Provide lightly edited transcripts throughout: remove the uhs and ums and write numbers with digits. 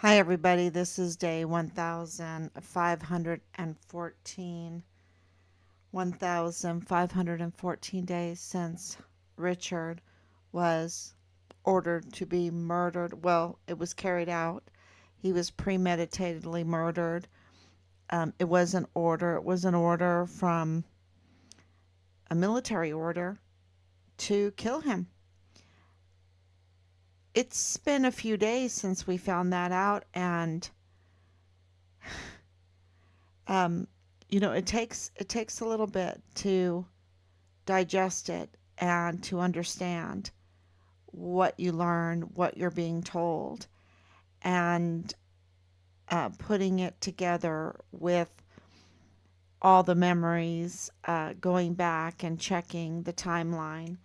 Hi, everybody. This is day 1514. 1514 days since Richard was ordered to be murdered. Well, it was carried out. He was premeditatedly murdered. It was an order. It was an order from a military order to kill him. It's been a few days since we found that out, and um, it takes a little bit to digest it and to understand what you learn, what you're being told, and putting it together with all the memories, going back and checking the timeline,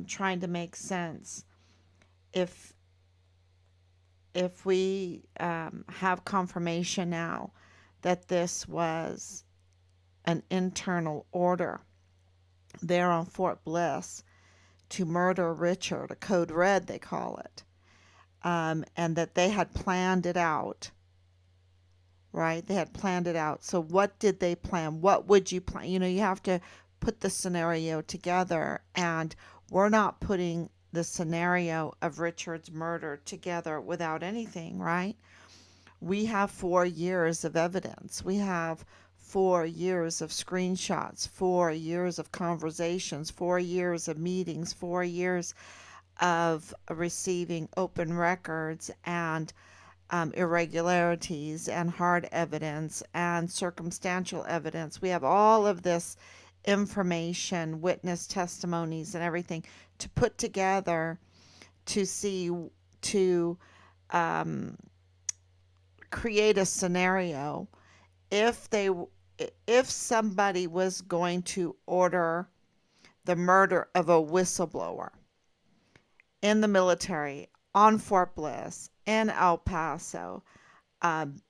trying to make sense. If if we have confirmation now that this was an internal order there on Fort Bliss to murder Richard, a code red they call it, and that they had planned it out, right? They had planned it out. So what did they plan? What would you plan? You have to put the scenario together, and we're not putting the scenario of Richard's murder together without anything, right? We have 4 years of evidence. We have 4 years of screenshots, 4 years of conversations, 4 years of meetings, 4 years of receiving open records and irregularities and hard evidence and circumstantial evidence. We have all of this information, witness testimonies, and everything to put together to see, to um, create a scenario if they if somebody was going to order the murder of a whistleblower in the military on Fort Bliss in El Paso,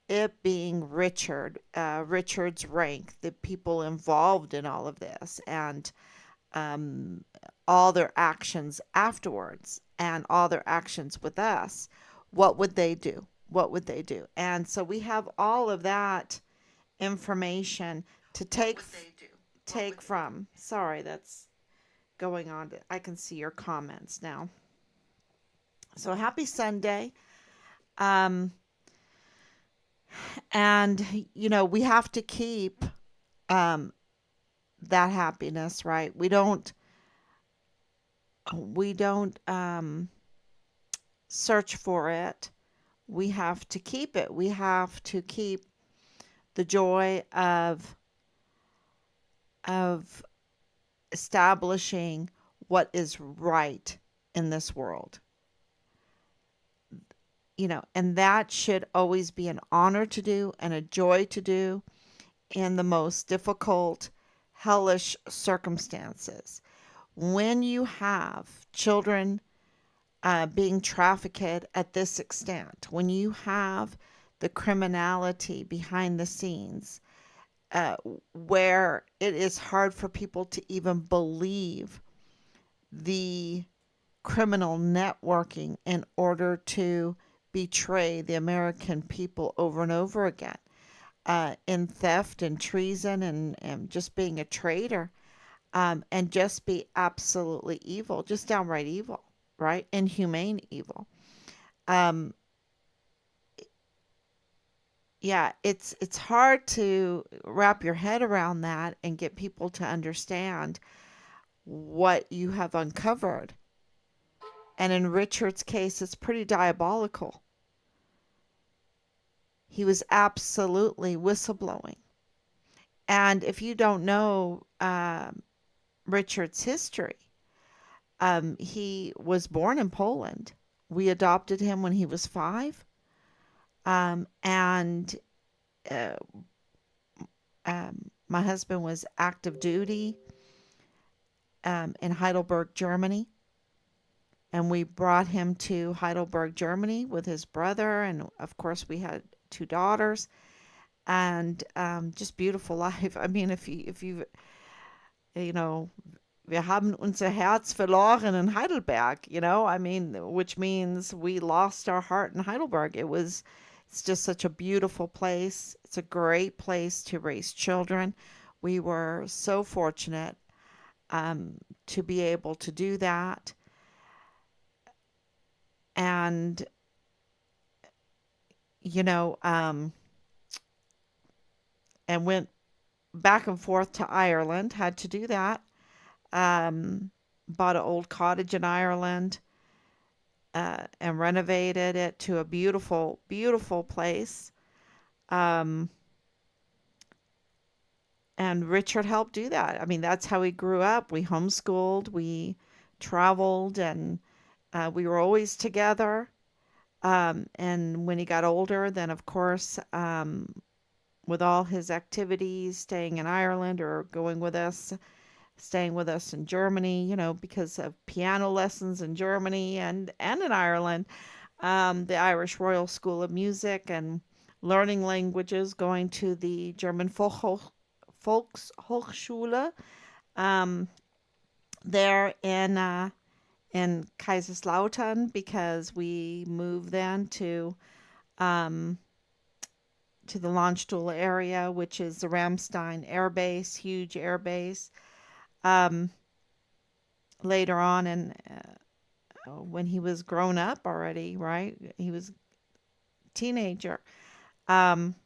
it being Richard's rank, the people involved in all of this, and um, all their actions afterwards, and all their actions with us, what would they do? What would they do? And so we have all of that information to take from. Sorry, that's going on. I can see your comments now. So happy Sunday. Um, and we have to keep um, that happiness, right? We don't search for it. We have to keep it. We have to keep the joy of establishing what is right in this world. And that should always be an honor to do and a joy to do in the most difficult, hellish circumstances. When you have children being trafficked at this extent, when you have the criminality behind the scenes, uh, where it is hard for people to even believe the criminal networking in order to betray the American people over and over again, in theft and treason, and just being a traitor, and just be absolutely evil, just downright evil, right? Inhumane evil. Um, yeah, it's hard to wrap your head around that and get people to understand what you have uncovered. And in Richard's case, it's pretty diabolical. He was absolutely whistleblowing. And if you don't know Richard's history, he was born in Poland. We adopted him when he was 5. And uh, my husband was active duty in Heidelberg, Germany. And we brought him to Heidelberg, Germany with his brother. And of course, we had 2 daughters, and just beautiful life. I mean, if you know, wir haben unser Herz verloren in Heidelberg, I mean, which means we lost our heart in Heidelberg. It's just such a beautiful place. It's a great place to raise children. We were so fortunate to be able to do that. And, you know, um, and went back and forth to Ireland, had to do that. Bought an old cottage in Ireland and renovated it to a beautiful, beautiful place. Um, and Richard helped do that. I mean, that's how he grew up. We homeschooled, we traveled, and we were always together. And when he got older, then of course, with all his activities, staying in Ireland or going with us, staying with us in Germany, because of piano lessons in Germany and in Ireland, the Irish Royal School of Music and learning languages, going to the German Volkshochschule um, there in Kaiserslautern because we moved then um, to the Landstuhl area, which is the Ramstein Air Base, huge air base. Um, Later on, and when he was grown up already, right? He was a teenager. Um,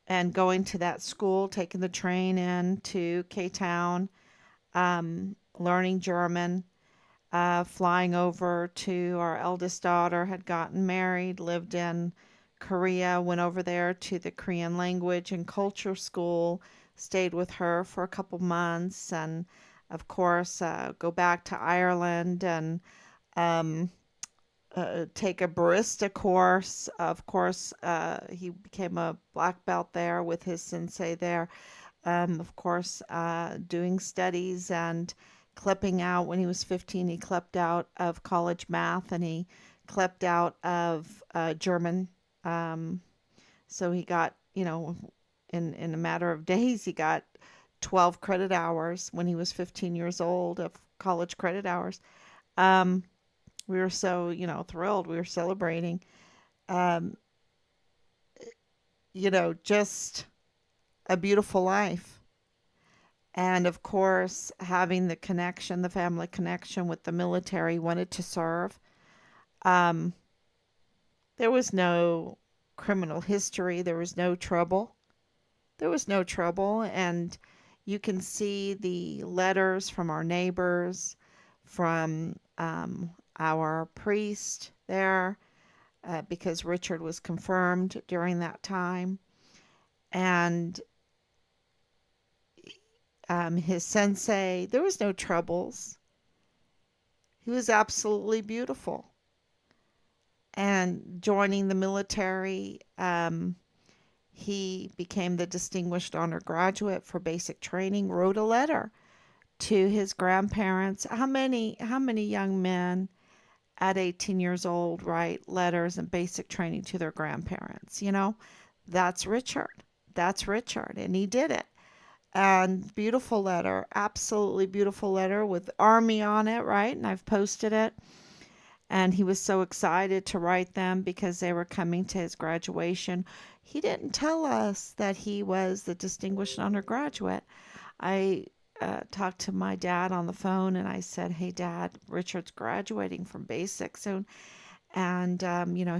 and going to that school, taking the train in to K Town, learning German, flying over to our eldest daughter, had gotten married, lived in Korea, went over there to the Korean language and culture school, stayed with her for a couple months, and of course, go back to Ireland and um, take a barista course. Of course, he became a black belt there with his sensei there. Of course, doing studies and clipping out. When he was 15, he clipped out of college math and he clipped out of German. Um, so he got, in a matter of days, he got 12 credit hours when he was 15 years old of college credit hours. Um, we were so, thrilled. We were celebrating, um, just a beautiful life. And of course, having the connection, the family connection with the military, wanted to serve. Um, there was no criminal history, there was no trouble. There was no trouble. And you can see the letters from our neighbors, from our priest there, because Richard was confirmed during that time. And his sensei, there was no troubles. He was absolutely beautiful. And joining the military, he became the Distinguished Honor Graduate for basic training, wrote a letter to his grandparents. How many young men at 18 years old write letters and basic training to their grandparents? That's Richard. That's Richard, and he did it. And beautiful letter, absolutely beautiful letter with Army on it, right? And I've posted it. And he was so excited to write them because they were coming to his graduation. He didn't tell us that he was the Distinguished Undergraduate. I talked to my dad on the phone and I said, "Hey, Dad, Richard's graduating from basic soon." And,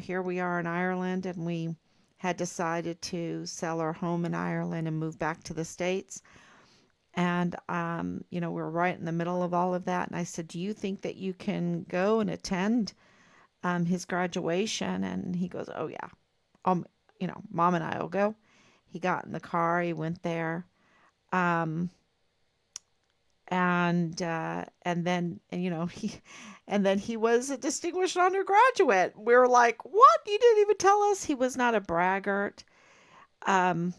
here we are in Ireland, and we had decided to sell our home in Ireland and move back to the States. And, we're right in the middle of all of that. And I said, "Do you think that you can go and attend his graduation?" And he goes, "Oh, yeah. Um, Mom and I will go." He got in the car, he went there. Um, and then, he was a distinguished undergraduate. We were like, "What? You didn't even tell us?" He was not a braggart. Um,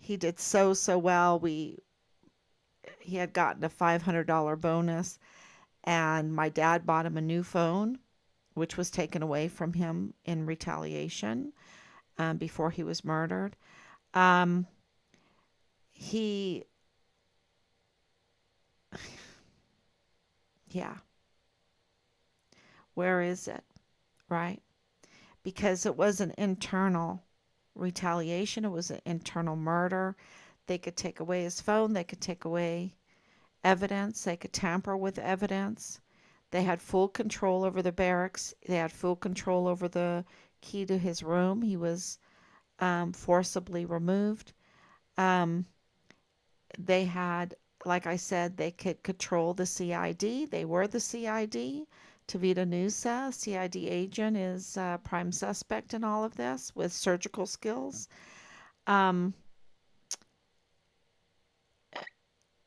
he did so, so well. He had gotten a $500 bonus, and my dad bought him a new phone, which was taken away from him in retaliation before he was murdered. Um, he Yeah. Where is it? Right? Because it was an internal retaliation, it was an internal murder. They could take away his phone, they could take away evidence, they could tamper with evidence. They had full control over the barracks, they had full control over the key to his room. He was forcibly removed. Um, they had, like I said, they could control the CID. They were the CID. Tavita Nusa, CID agent, is prime suspect in all of this with surgical skills. Um,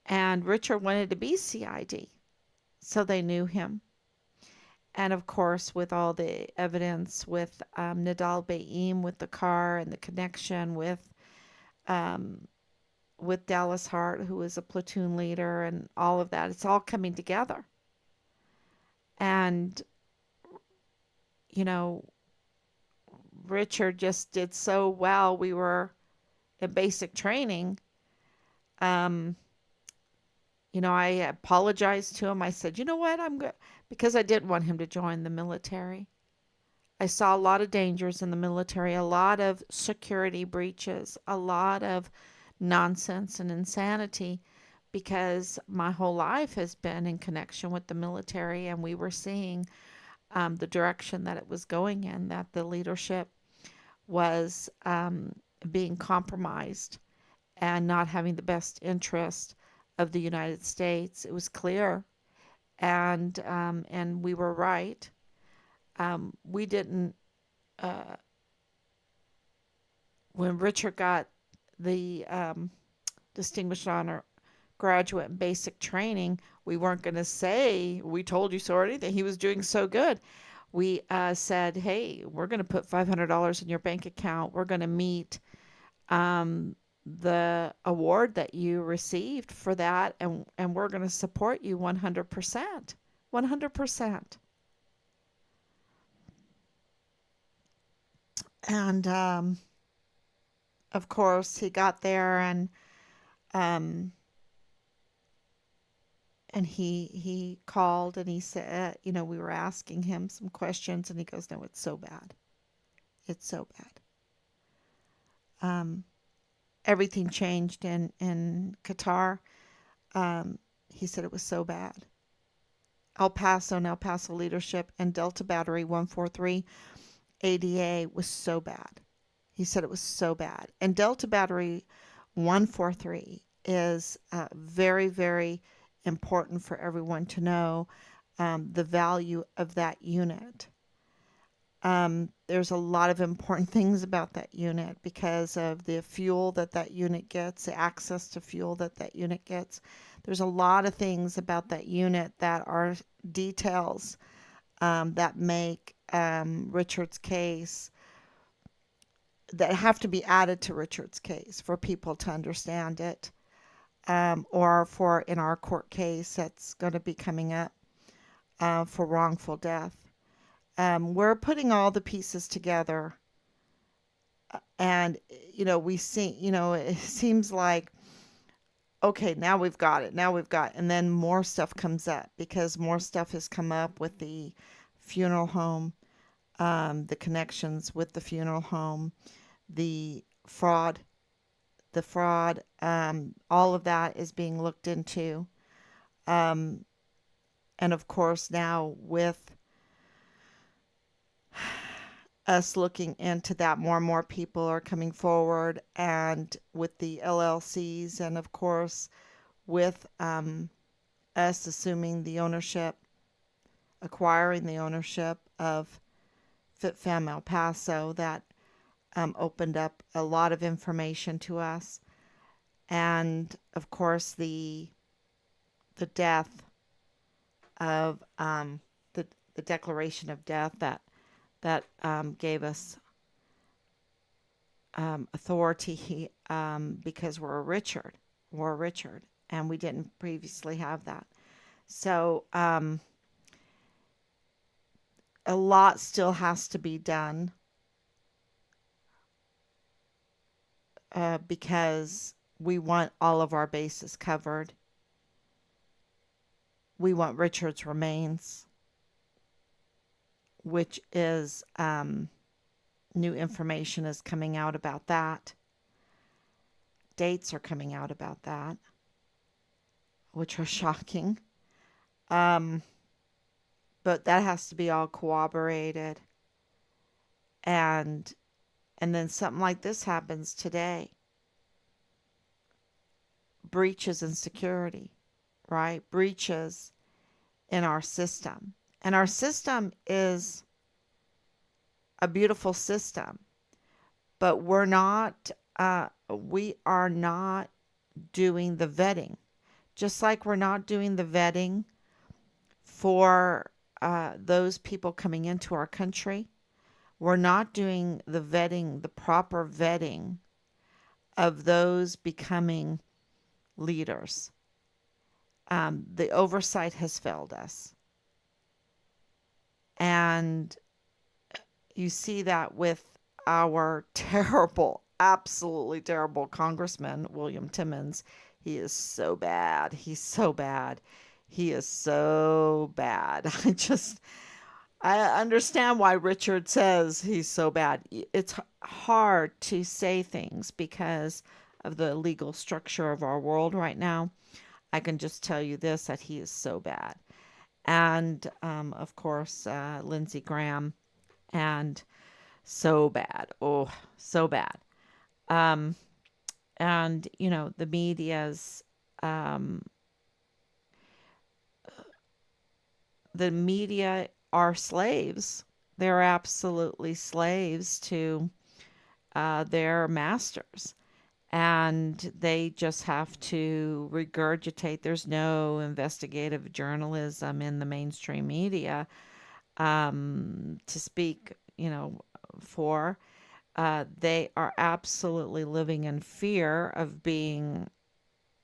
and Richard wanted to be CID, so they knew him. And of course, with all the evidence with Nadal Baim, with the car and the connection um, with Dallas Hart, who was a platoon leader, and all of that, it's all coming together. And you know, Richard just did so well. We were in basic training. Um, I apologized to him. I said, you know what, I'm good, because I didn't want him to join the military. I saw a lot of dangers in the military, a lot of security breaches, a lot of nonsense and insanity, because my whole life has been in connection with the military, and we were seeing the direction that it was going in, that the leadership was being compromised and not having the best interest of the United States. It was clear, and we were right. We didn't uh, when Richard got the Distinguished Honor Graduate in Basic Training. We weren't going to say we told you so or anything. He was doing so good. We said, hey, we're going to put $500 in your bank account. We're going to meet um, the award that you received for that, and we're going to support you 100%. 100%. And of course, he got there, um, and he called and he said, we were asking him some questions, and he goes, no, it's so bad. It's so bad. Um, Everything changed in Qatar. Um, he said it was so bad. El Paso and El Paso leadership and Delta Battery 143 ADA was so bad. He said it was so bad. And Delta Battery 143 is very, very important for everyone to know the value of that unit. There's a lot of important things about that unit because of the fuel that unit gets, the access to fuel that unit gets. There's a lot of things about that unit that are details that make Richard's case, that have to be added to Richard's case for people to understand it, or for in our court case that's going to be coming up for wrongful death. We're putting all the pieces together, and we see, it seems like, okay, now we've got it, and then more stuff comes up because more stuff has come up with the funeral home, the connections with the funeral home, the fraud, all of that is being looked into. Um, and of course, now with us looking into that, more and more people are coming forward, and with the LLCs, and of course, with us assuming the ownership, acquiring the ownership of FitFam El Paso, that opened up a lot of information to us. And of course, the death of the declaration of death that gave us authority, because we're Richard, and we didn't previously have that. So a lot still has to be done, because we want all of our bases covered. we want Richard's remains, which is new information is coming out about that. Dates are coming out about that, which are shocking. Um, but that has to be all corroborated. And then something like this happens today. Breaches in security, right? Breaches in our system. And our system is a beautiful system, but we are not doing the vetting. Just like we're not doing the vetting for those people coming into our country, we're not doing the vetting, the proper vetting of those becoming leaders. The oversight has failed us. And you see that with our terrible, absolutely terrible Congressman, William Timmons. He is so bad. He's so bad. He is so bad. I understand why Richard says he's so bad. It's hard to say things because of the legal structure of our world right now. I can just tell you this, that he is so bad. And, of course, Lindsey Graham, and so bad. Oh, so bad. Um, and, the the media are slaves. They're absolutely slaves to their masters. And they just have to regurgitate. There's no investigative journalism in the mainstream media to speak, for. They are absolutely living in fear of being,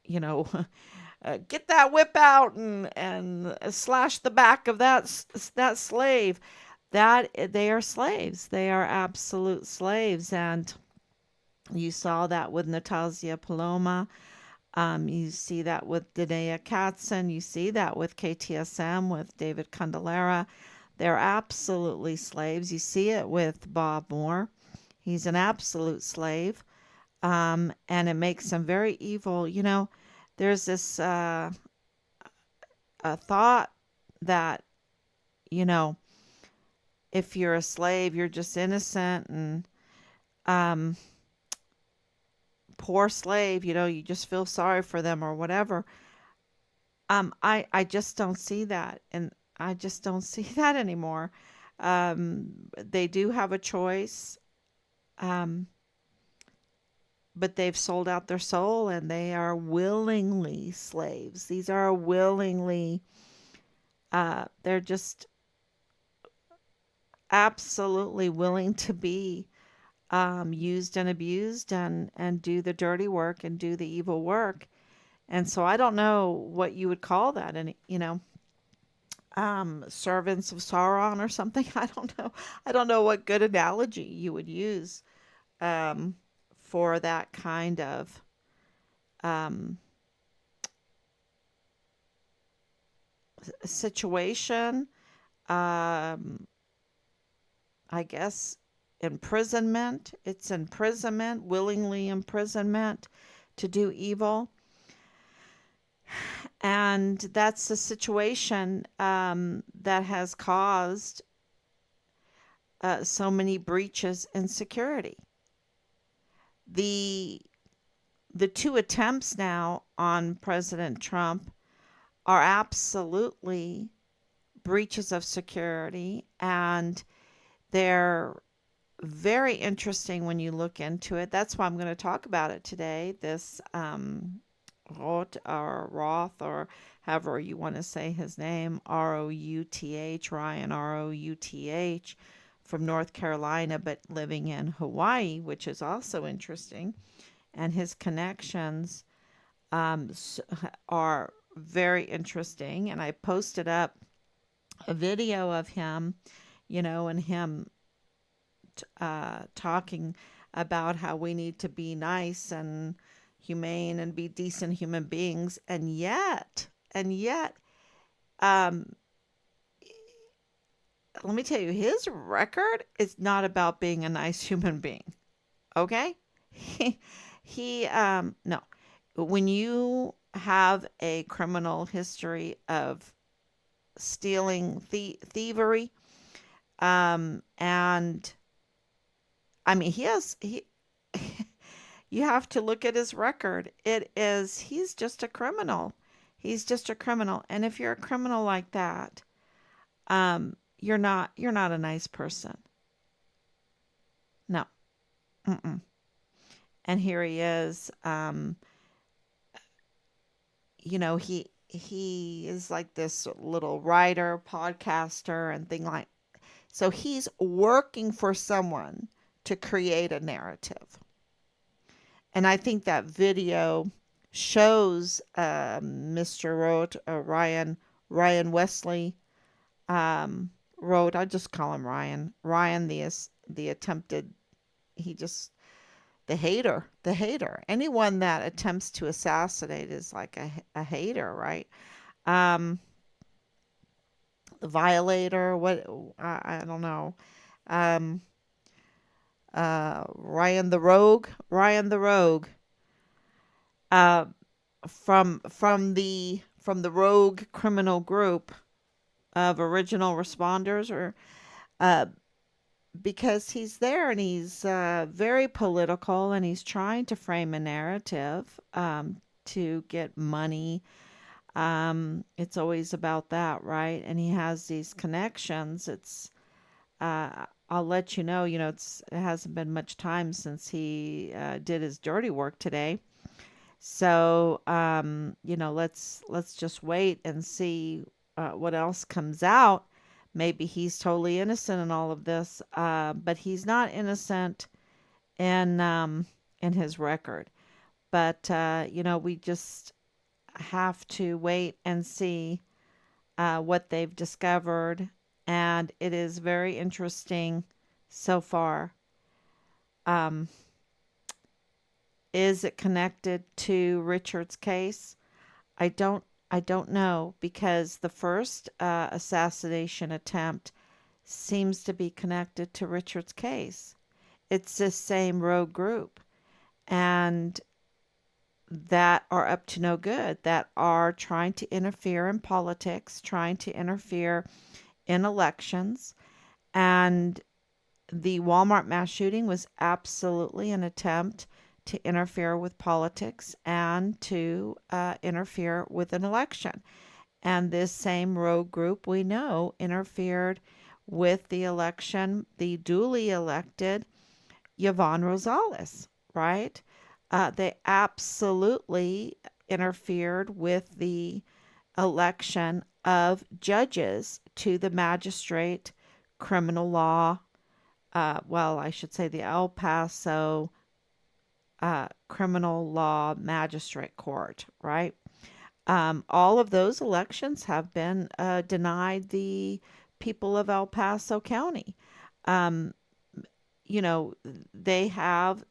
get that whip out and slash the back of that slave. That they are slaves. They are absolute slaves, and you saw that with Natalia Paloma. You see that with Danae Katzen. You see that with KTSM, with David Candelara. They're absolutely slaves. You see it with Bob Moore. He's an absolute slave. And it makes him very evil. There's this a thought that, you know, if you're a slave, you're just innocent and um, poor slave, you just feel sorry for them or whatever. I just don't see that, and I just don't see that anymore. They do have a choice, um, but they've sold out their soul, and they are willingly slaves. These are willingly, they're just absolutely willing to be used and abused and do the dirty work and do the evil work. And so I don't know what you would call that. And, servants of Sauron or something. I don't know. I don't know what good analogy you would use um, for that kind of um, situation. Um, I guess imprisonment. It's imprisonment, willingly imprisonment to do evil. And that's the situation that has caused so many breaches in security. The two attempts now on President Trump are absolutely breaches of security, and they're very interesting when you look into it. That's why I'm going to talk about it today. This Routh, or however you want to say his name, Routh, Ryan Routh, from North Carolina, but living in Hawaii, which is also interesting. And his connections are very interesting. And I posted up a video of him, and him talking about how we need to be nice and humane and be decent human beings, and yet Um, let me tell you, his record is not about being a nice human being. Okay? He, no. When you have a criminal history of stealing, thievery, and I mean, you have to look at his record. He's just a criminal. He's just a criminal. And if you're a criminal like that, you're not a nice person. No. Mm-mm. And here he is. He is like this little writer, podcaster, and thing like. So he's working for someone to create a narrative. And I think that video shows Mr. Routh, Ryan Wesley, Routh. I just call him Ryan. Ryan, the attempted, he just the hater. Anyone that attempts to assassinate is like a hater, right? Um, the violator. What I don't know. Um, Ryan the Rogue. Uh, from the rogue criminal group of original responders, or uh, because he's there and he's very political and he's trying to frame a narrative to get money. It's always about that, right? And he has these connections. I'll let you know, it hasn't been much time since he did his dirty work today. So, let's just wait and see what else comes out. Maybe he's totally innocent in all of this, but he's not innocent in in his record. But we just have to wait and see what they've discovered, and it is very interesting so far. Um, is it connected to Richard's case? I don't I don't know because the first assassination attempt seems to be connected to Richard's case. It's this same rogue group and that are up to no good, that are trying to interfere in politics, trying to interfere in elections. And the Walmart mass shooting was absolutely an attempt to interfere with politics and to interfere with an election. And this same rogue group we know interfered with the election, the duly elected Yvonne Rosales, right? They absolutely interfered with the election of judges to the magistrate criminal law. I should say the El Paso criminal law magistrate court, right? All of those elections have been denied the people of El Paso County. Um, they have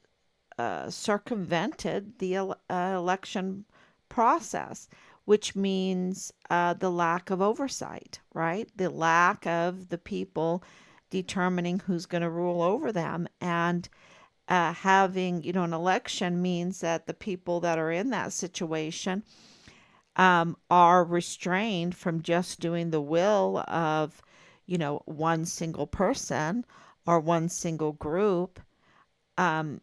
circumvented the election process, which means the lack of oversight, right? The lack of the people determining who's going to rule over them. And having, an election means that the people that are in that situation are restrained from just doing the will of, one single person or one single group. Um,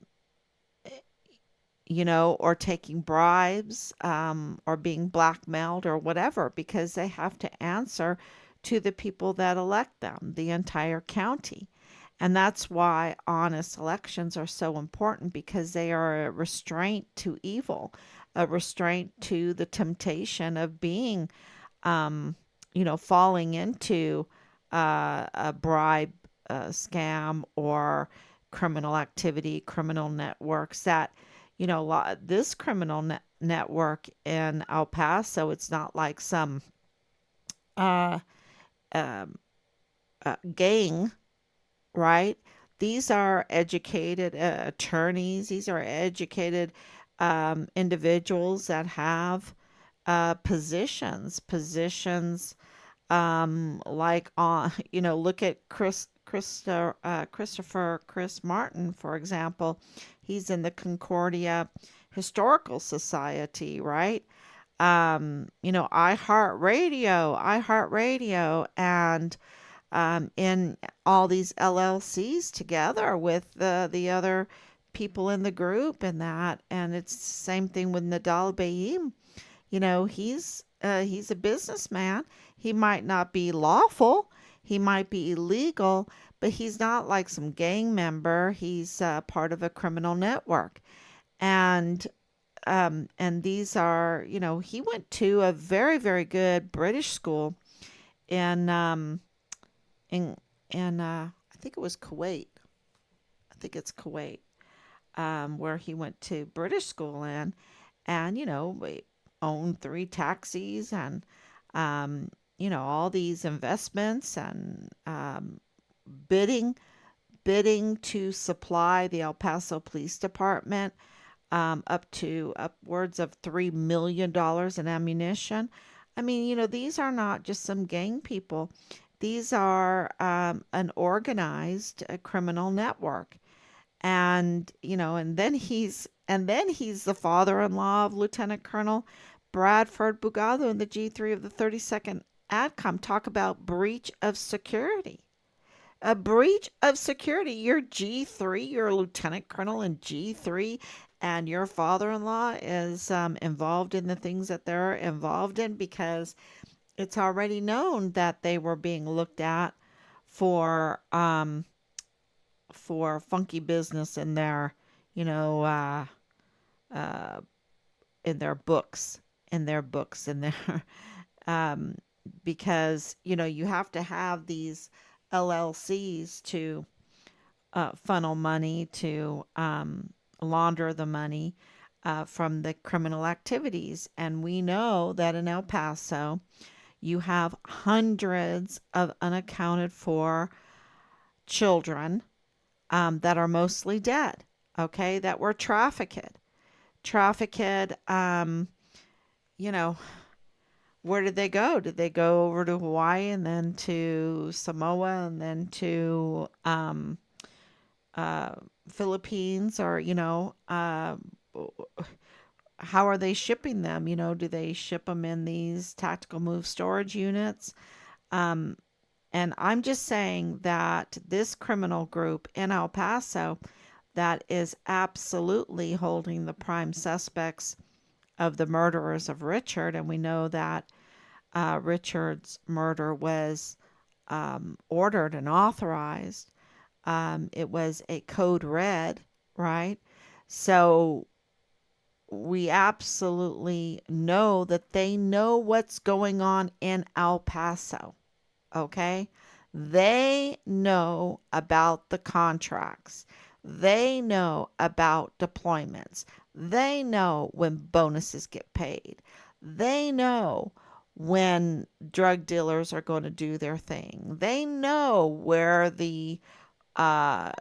or taking bribes, or being blackmailed or whatever, because they have to answer to the people that elect them, the entire county. And that's why honest elections are so important because they are a restraint to evil, a restraint to the temptation of being, falling into a bribe scam or criminal activity, criminal networks that this criminal network in El Paso, it's not like some uh, um, gang, right? These are educated attorneys. These are educated individuals that have positions Like on, look at Christopher Chris Martin, for example. He's in the Concordia Historical Society, right? iHeartRadio, and in all these LLCs together with the other people in the group and that. And it's the same thing with Nadal Bayim. He's a businessman. He might not be lawful, he might be illegal, but he's not like some gang member. He's part of a criminal network. And these are, he went to a very, very good British school in in I think it was Kuwait. I think it's Kuwait, where he went to British school in, and we owned three taxis and all these investments and bidding bidding to supply the El Paso Police Department up to upwards of $3 million in ammunition. I mean, these are not just some gang people. These are an organized criminal network. And then he's the father-in-law of Lieutenant Colonel Bradford Bugado in the G3 of the 32nd ADCOM. Talk about breach of security. A breach of security. You're G3, you're a lieutenant colonel in G3, and your father-in-law is involved in the things that they're involved in, because it's already known that they were being looked at for funky business you know, uh, uh, in their books, in their um, because you have to have these LLCs to funnel money, to launder the money from the criminal activities. And we know that in El Paso, you have hundreds of unaccounted for children that are mostly dead, okay, that were trafficked. Trafficked, you know, where did they go? Did they go over to Hawaii and then to Samoa and then to uh, Philippines? Or, how are they shipping them? Do they ship them in these tactical move storage units? Um, and I'm just saying that this criminal group in El Paso that is absolutely holding the prime suspects of the murderers of Richard, and we know that Richard's murder was ordered and authorized. It was a code red, right? So we absolutely know that they know what's going on in El Paso. Okay? They know about the contracts. They know about deployments. They know when bonuses get paid. They know when drug dealers are going to do their thing. They know where uh,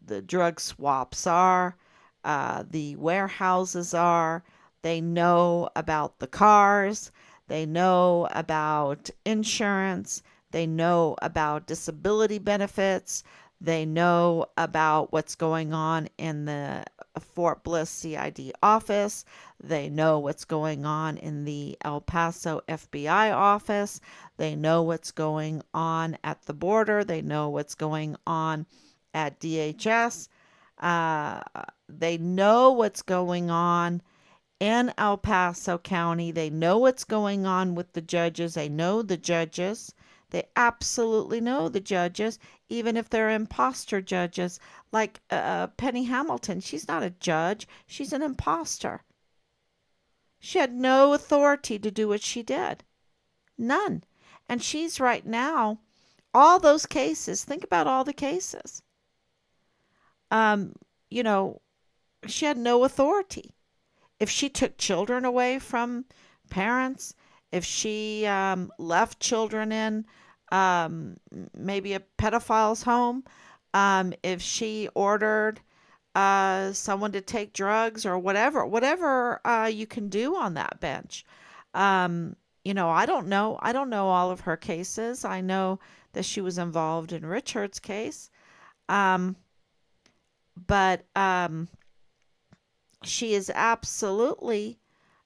the drug swaps are, the warehouses are. They know about the cars. They know about insurance. They know about disability benefits. They know about what's going on in the Fort Bliss CID office. They know what's going on in the El Paso FBI office. They know what's going on at the border. They know what's going on at DHS. Uh, they know what's going on in El Paso County. They know what's going on with the judges. They know the judges. They absolutely know the judges, even if they're imposter judges, like Penny Hamilton. She's not a judge, she's an imposter. She had no authority to do what she did. None. And she's right now, all those cases, think about all the cases. Um, you know, she had no authority. If she took children away from parents, if she left children in maybe a pedophile's home, if she ordered someone to take drugs or whatever you can do on that bench. Um, I don't know all of her cases. I know that she was involved in Richard's case. Um, but she is absolutely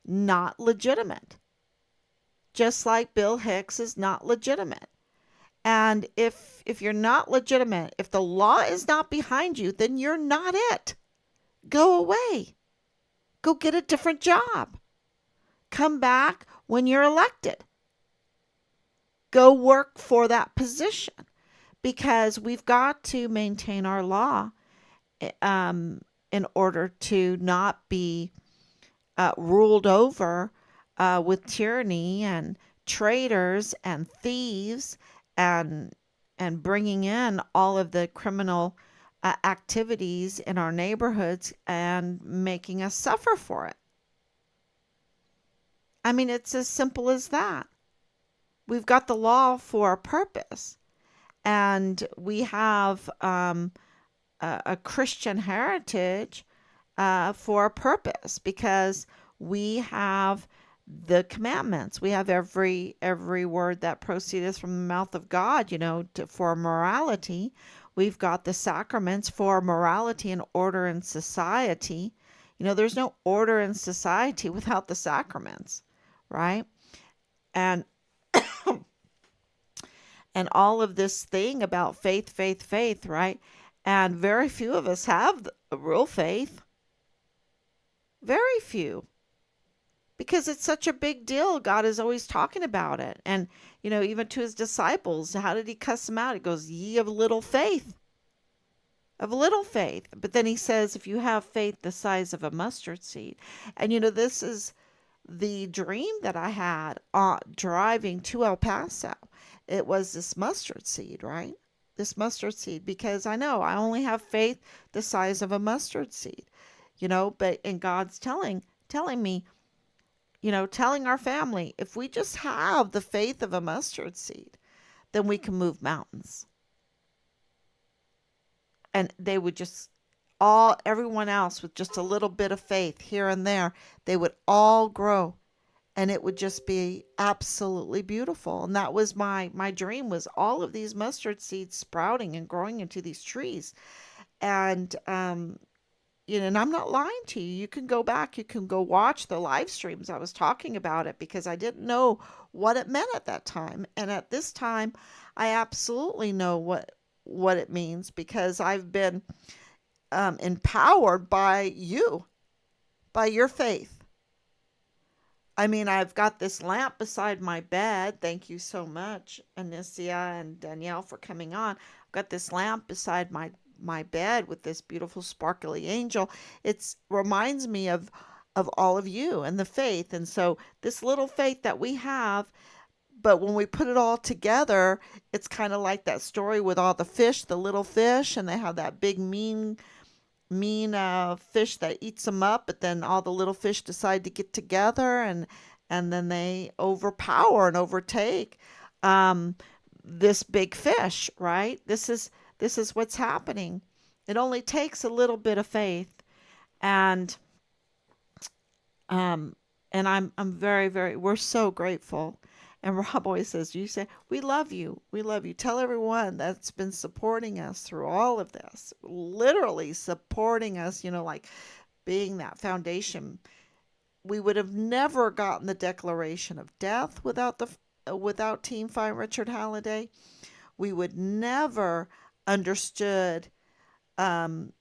not legitimate. Just like Bill Hicks is not legitimate. And if you're not legitimate, if the law is not behind you, then you're not it. Go away. Go get a different job. Come back when you're elected. Go work for that position because we've got to maintain our law um, in order to not be ruled over with tyranny and traitors and thieves and bringing in all of the criminal activities in our neighborhoods and making us suffer for it. I mean, it's as simple as that. We've got the law for a purpose, and we have a Christian heritage for a purpose because we have the commandments. We have every word that proceedeth from the mouth of God, for morality. We've got the sacraments for morality and order in society. There's no order in society without the sacraments, right? And and all of this thing about faith, faith, faith, right? And very few of us have a real faith. Very few. Because it's such a big deal. God is always talking about it. And, even to his disciples, how did he cuss them out? He goes, ye of little faith. Of little faith. But then he says, if you have faith the size of a mustard seed. And, this is the dream that I had driving to El Paso. It was this mustard seed, right? This mustard seed. Because I know I only have faith the size of a mustard seed. But in God's telling me, telling our family, if we just have the faith of a mustard seed, then we can move mountains. And they would just everyone else with just a little bit of faith here and there, they would all grow and it would just be absolutely beautiful. And that was my dream, was all of these mustard seeds sprouting and growing into these trees. And and I'm not lying to you. You can go back, you can go watch the live streams. I was talking about it because I didn't know what it meant at that time. And at this time, I absolutely know what it means because I've been empowered by you, by your faith. I mean, I've got this lamp beside my bed. Thank you so much, Anicia and Danielle, for coming on. I've got this lamp beside my bed with this beautiful sparkly angel. It reminds me of all of you and the faith. And so this little faith that we have, but when we put it all together, it's kind of like that story with all the fish, the little fish, and they have that big mean fish that eats them up, but then all the little fish decide to get together and then they overpower and overtake um, this big fish, right? This is what's happening. It only takes a little bit of faith, and um, I'm very, very, we're so grateful. And Rob always says, you say, we love you. We love you. Tell everyone that's been supporting us through all of this, literally supporting us, like being that foundation. We would have never gotten the declaration of death without Team Find Richard Halliday. We would never understood um,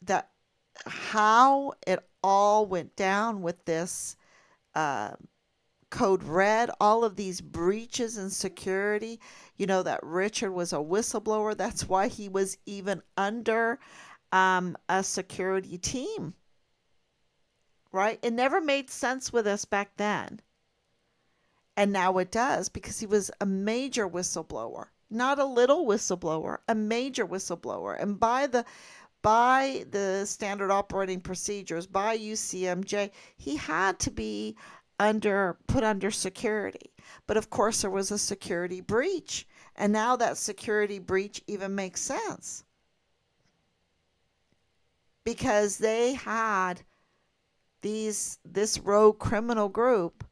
that how it all went down with this uh, code red, all of these breaches in security, that Richard was a whistleblower. That's why he was even under a security team, right? It never made sense with us back then. And now it does because he was a major whistleblower, not a little whistleblower, a major whistleblower. And by the standard operating procedures, by UCMJ, he had to be put under security. But of course there was a security breach, and now that security breach even makes sense because they had this rogue criminal group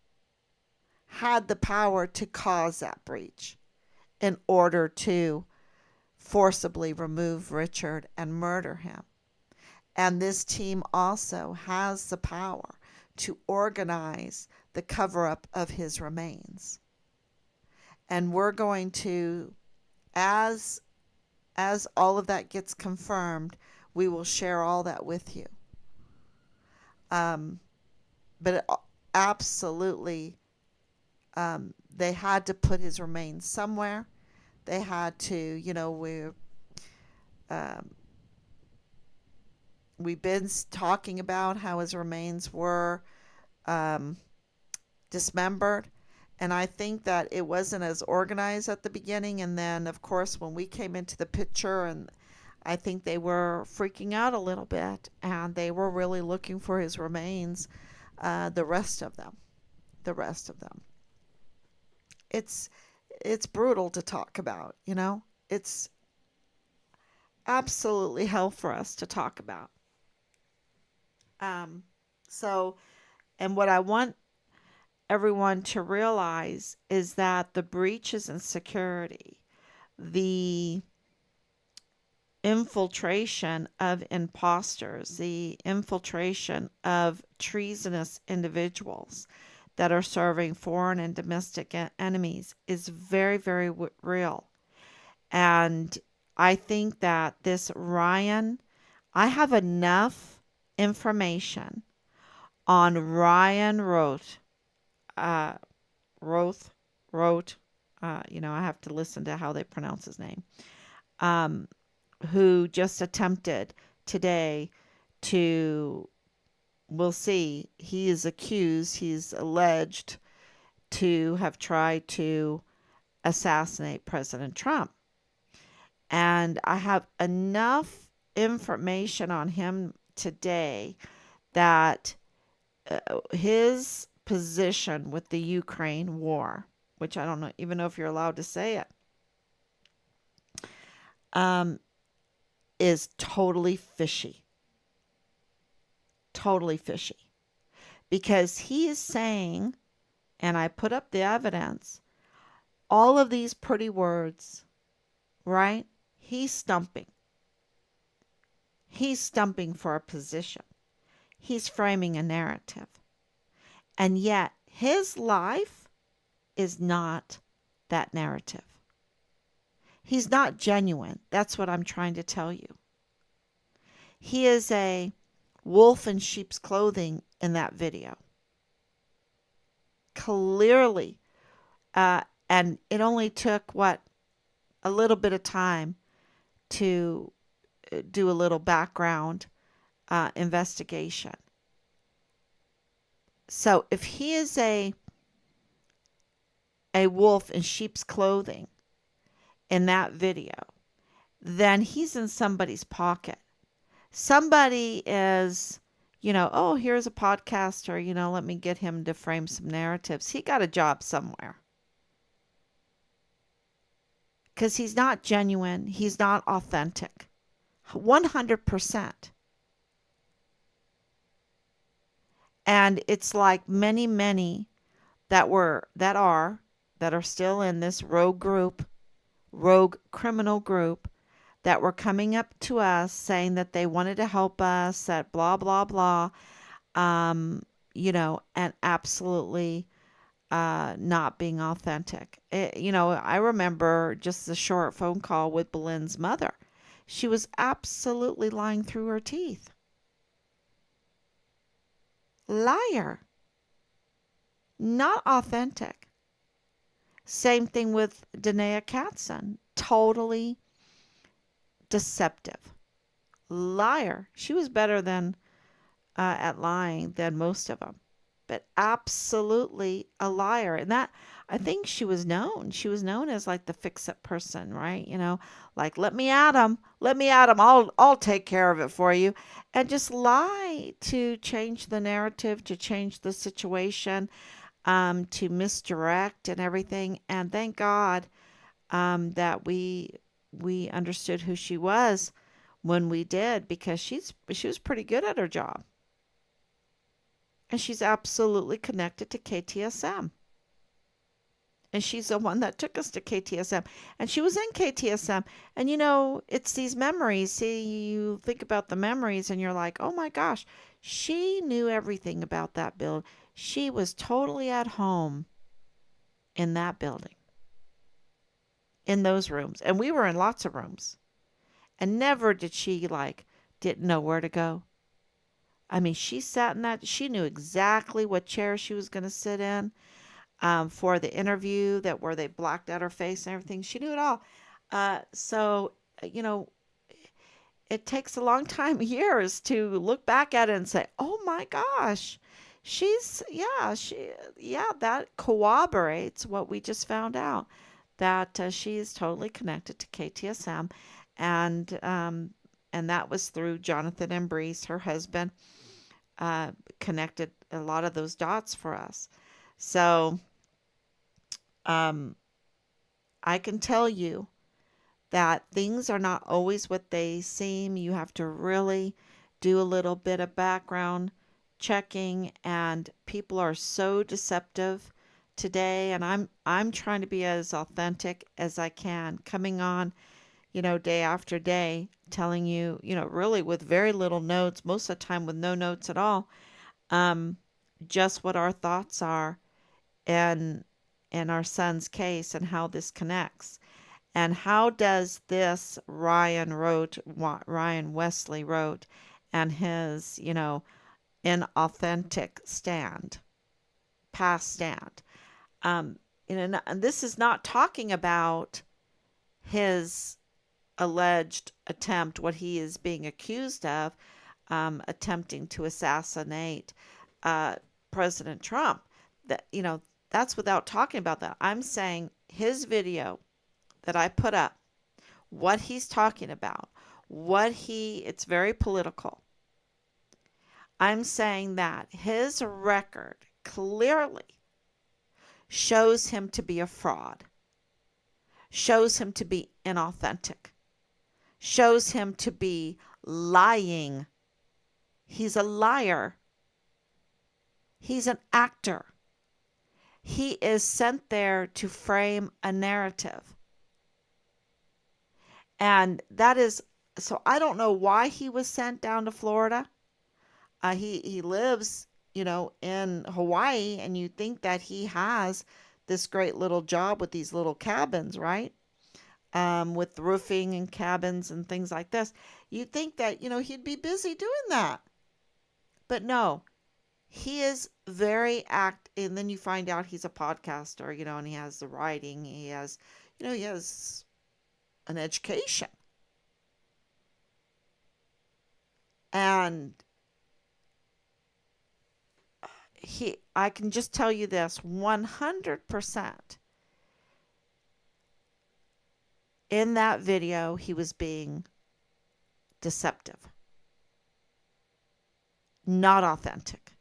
had the power to cause that breach in order to forcibly remove Richard and murder him. And this team also has the power to organize the cover up of his remains. And we're going to, as all of that gets confirmed, we will share all that with you. But it, absolutely, they had to put his remains somewhere. They had to, um, we've been talking about how his remains were um, dismembered. And I think that it wasn't as organized at the beginning. And then, of course, when we came into the picture, and I think they were freaking out a little bit, and they were really looking for his remains, the rest of them. The rest of them. It's brutal to talk about, It's absolutely hell for us to talk about. Um, so, and what I want everyone to realize is that the breaches in security, the infiltration of imposters, the infiltration of treasonous individuals that are serving foreign and domestic enemies is very, very real. And I think that this Ryan, I have enough information on Ryan Routh, uh, Routh, Routh, I have to listen to how they pronounce his name, um, who just attempted today to, we'll see, he is accused, he's alleged to have tried to assassinate President Trump. And I have enough information on him today that his position with the Ukraine war, which I don't know, even know if you're allowed to say it, is totally fishy. Totally fishy. Because he is saying, and I put up the evidence, all of these pretty words, right? He's stumping. He's stumping for a position. He's framing a narrative. And yet, his life is not that narrative. He's not genuine. That's what I'm trying to tell you. He is a wolf in sheep's clothing in that video. Clearly. And it only took, a little bit of time to do a little background investigation. So if he is a wolf in sheep's clothing in that video, then he's in somebody's pocket. Somebody is, oh, here's a podcaster, let me get him to frame some narratives. He got a job somewhere. Because he's not genuine. He's not authentic. 100%. And it's like many, many that are still in this rogue criminal group that were coming up to us saying that they wanted to help us, that blah, blah, blah, and absolutely not being authentic. I remember just the short phone call with Belinda's mother. She was absolutely lying through her teeth. Liar. Not authentic. Same thing with Danae Katzen. Totally deceptive. Liar. She was better than at lying than most of them. But absolutely a liar. And that, I think she was known. She was known as like the fix-it person, right? Like, let me at him. Let me at him. I'll take care of it for you. And just lie to change the narrative, to change the situation, to misdirect and everything. And thank God that we understood who she was when we did, because she was pretty good at her job. And she's absolutely connected to KTSM. And she's the one that took us to KTSM. And she was in KTSM. And it's these memories. See, you think about the memories and you're like, oh my gosh, she knew everything about that building. She was totally at home in that building, in those rooms. And we were in lots of rooms. And never did she didn't know where to go. I mean, she sat in that, she knew exactly what chair she was going to sit in for the interview that where they blacked out her face and everything. She knew it all. So, you know, it takes a long time, years, to look back at it and say, "Oh my gosh, yeah, that corroborates what we just found out, that she is totally connected to KTSM, and that was through Jonathan and Brees, her husband, uh, connected a lot of those dots for us. So, um, I can tell you that things are not always what they seem. You have to really do a little bit of background checking, and people are so deceptive today, and I'm trying to be as authentic as I can, coming on, day after day, telling you, really with very little notes, most of the time with no notes at all, um just what our thoughts are, and in our son's case, and how this connects. And how does this Ryan Wesley wrote, and his, inauthentic past stand. Um, and this is not talking about his alleged attempt, what he is being accused of, attempting to assassinate uh, President Trump. That's without talking about that. I'm saying his video that I put up, what he's talking about, it's very political. I'm saying that his record clearly shows him to be a fraud, shows him to be inauthentic, shows him to be lying. He's a liar. He's an actor. He is sent there to frame a narrative. And that is, so I don't know why he was sent down to Florida. He lives, in Hawaii, and you think that he has this great little job with these little cabins, right? With roofing and cabins and things like this. You'd think that, he'd be busy doing that. But no, he is and then you find out he's a podcaster, and he has the writing, he has an education. And I can just tell you this, 100% in that video, he was being deceptive, not authentic.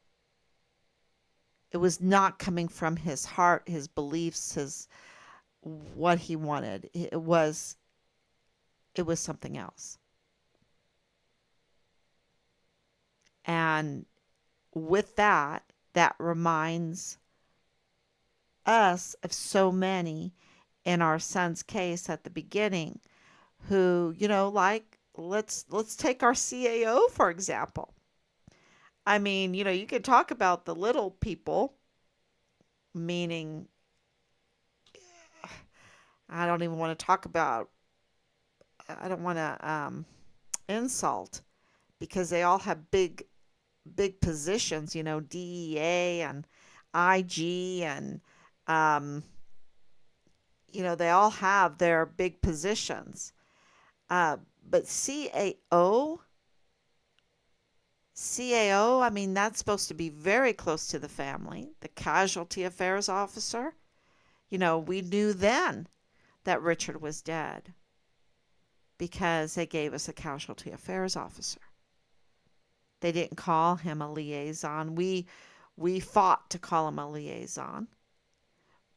It was not coming from his heart, his beliefs, his what he wanted. It was something else. And with that reminds us of so many in our son's case at the beginning, who, let's take our CAO for example. I mean, you could talk about the little people, meaning, I don't even want to talk about, I don't want to insult, because they all have big positions, DEA and IG, and um, they all have their big positions. But CAO, I mean, that's supposed to be very close to the family. The Casualty Affairs Officer, we knew then that Richard was dead because they gave us a Casualty Affairs Officer. They didn't call him a liaison. We fought to call him a liaison.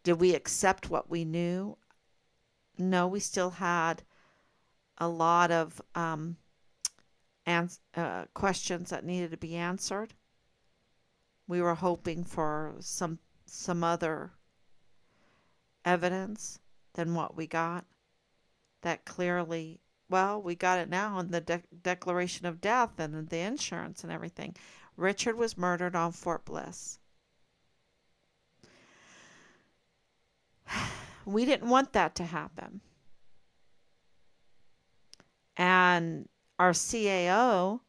Did we accept what we knew? No, we still had a lot of questions that needed to be answered. We were hoping for some other evidence than what we got that clearly, well, we got it now in the declaration of death and the insurance and everything. Richard was murdered on Fort Bliss. We didn't want that to happen. And our CAO,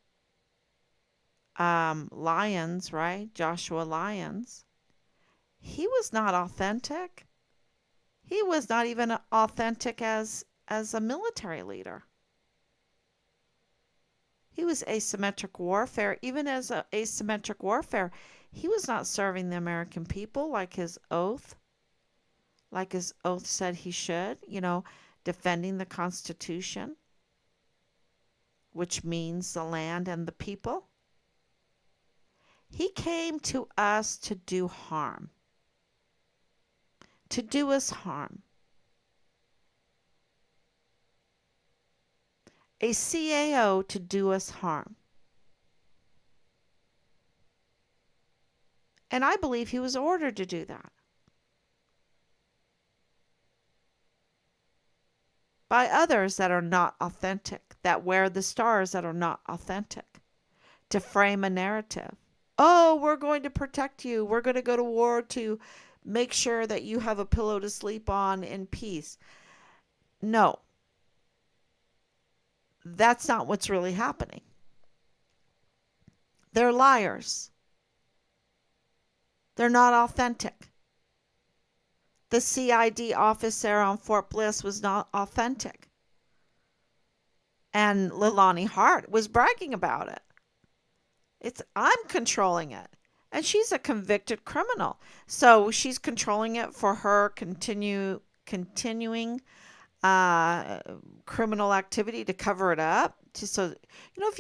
Lyons, right? Joshua Lyons, he was not authentic. He was not even authentic as a military leader. He was asymmetric warfare. Even as asymmetric warfare, he was not serving the American people like his oath said he should, defending the Constitution, which means the land and the people. He came to us to do harm, to do us harm. A CAO to do us harm. And I believe he was ordered to do that by others that are not authentic, that wear the stars that are not authentic, to frame a narrative. Oh, we're going to protect you. We're going to go to war to make sure that you have a pillow to sleep on in peace. No, that's not what's really happening. They're liars. They're not authentic. The CID office there on Fort Bliss was not authentic. And Leilani Hart was bragging about it. I'm controlling it. And she's a convicted criminal. So she's controlling it for her continuing criminal activity to cover it up. So if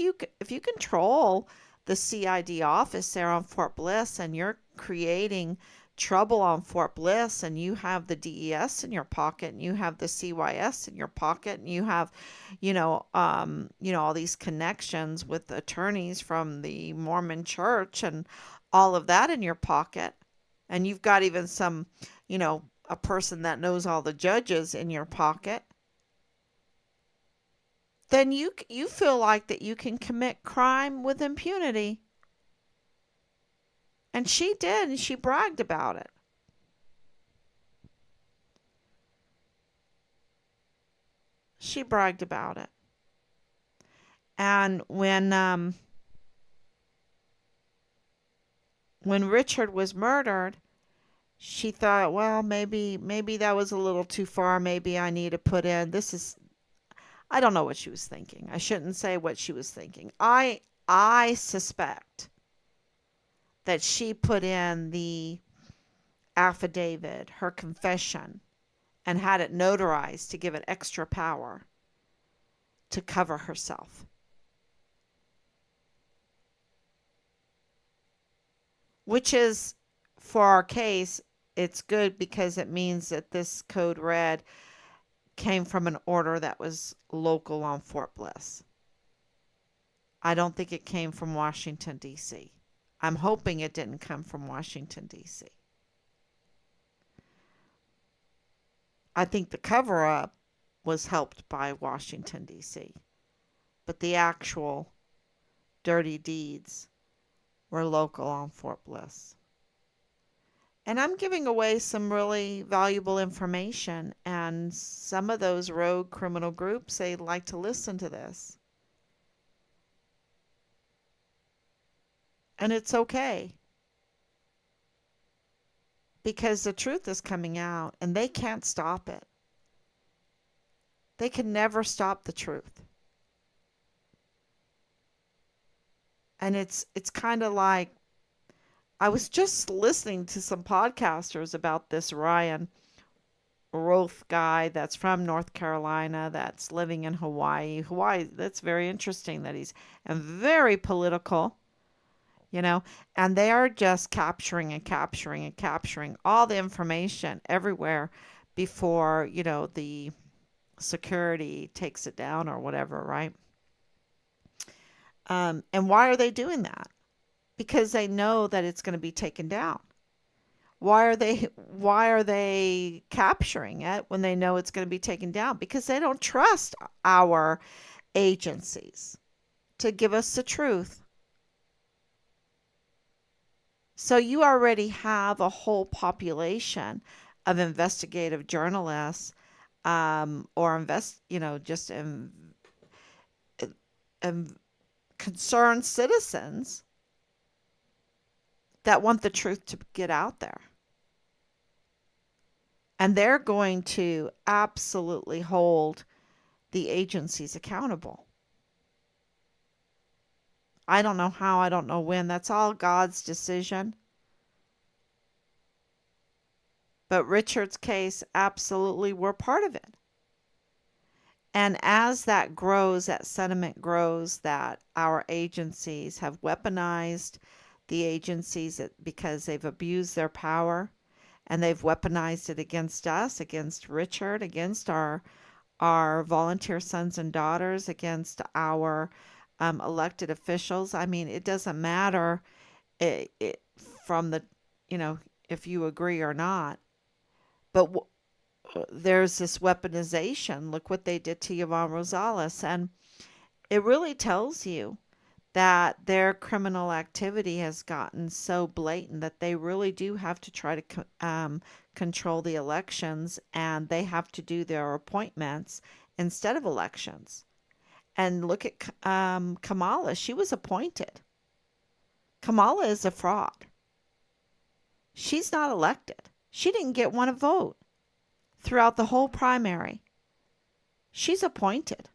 you control the CID office there on Fort Bliss and you're creating trouble on Fort Bliss and you have the DES in your pocket and you have the CYS in your pocket and you have all these connections with attorneys from the Mormon church and all of that in your pocket, and you've got even some a person that knows all the judges in your pocket, then you feel like that you can commit crime with impunity. And she did, and she bragged about it. She bragged about it. And when Richard was murdered, she thought, well, maybe that was a little too far. Maybe I need to put in I don't know what she was thinking. I shouldn't say what she was thinking. I suspect that she put in the affidavit, her confession, and had it notarized to give it extra power to cover herself. Which is, for our case, it's good because it means that this code red came from an order that was local on Fort Bliss. I don't think it came from Washington, D.C. I'm hoping it didn't come from Washington, D.C. I think the cover-up was helped by Washington, D.C. But the actual dirty deeds were local on Fort Bliss. And I'm giving away some really valuable information, and some of those rogue criminal groups, they like to listen to this. And it's okay. Because the truth is coming out, and they can't stop it. They can never stop the truth. And it's kind of like, I was just listening to some podcasters about this Ryan Routh guy that's from North Carolina that's living in Hawaii. That's very interesting that he's and very political, and they are just capturing and capturing and capturing all the information everywhere before, the security takes it down or whatever, right? And why are they doing that? Because they know that it's going to be taken down. Why are they capturing it when they know it's going to be taken down? Because they don't trust our agencies to give us the truth. So you already have a whole population of investigative journalists, or just um, concerned citizens that want the truth to get out there. And they're going to absolutely hold the agencies accountable. I don't know how, I don't know when. That's all God's decision. But Richard's case, absolutely, we're part of it. And as that grows, that sentiment grows that our agencies have weaponized the agencies because they've abused their power, and they've weaponized it against us, against Richard, against our volunteer sons and daughters, against our elected officials. I mean, it doesn't matter from the, you know, if you agree or not, but there's this weaponization. Look what they did to Yvonne Rosales. And it really tells you that their criminal activity has gotten so blatant that they really do have to try to control the elections, and they have to do their appointments instead of elections. And look at Kamala. She was appointed. Kamala is a fraud. She's not elected. She didn't get one vote throughout the whole primary. She's appointed.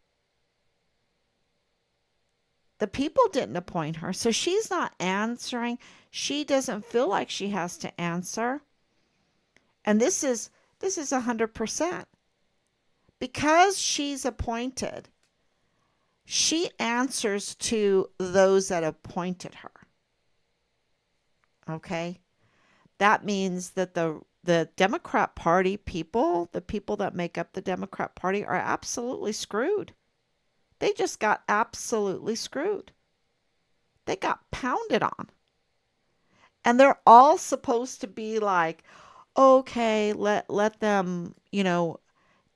The people didn't appoint her, so she's not answering. She doesn't feel like she has to answer. And this is 100%. Because she's appointed, she answers to those that appointed her. Okay? That means that the Democrat Party people, the people that make up the Democrat Party, are absolutely screwed. They just got absolutely screwed. They got pounded on. And they're all supposed to be like, okay, let them,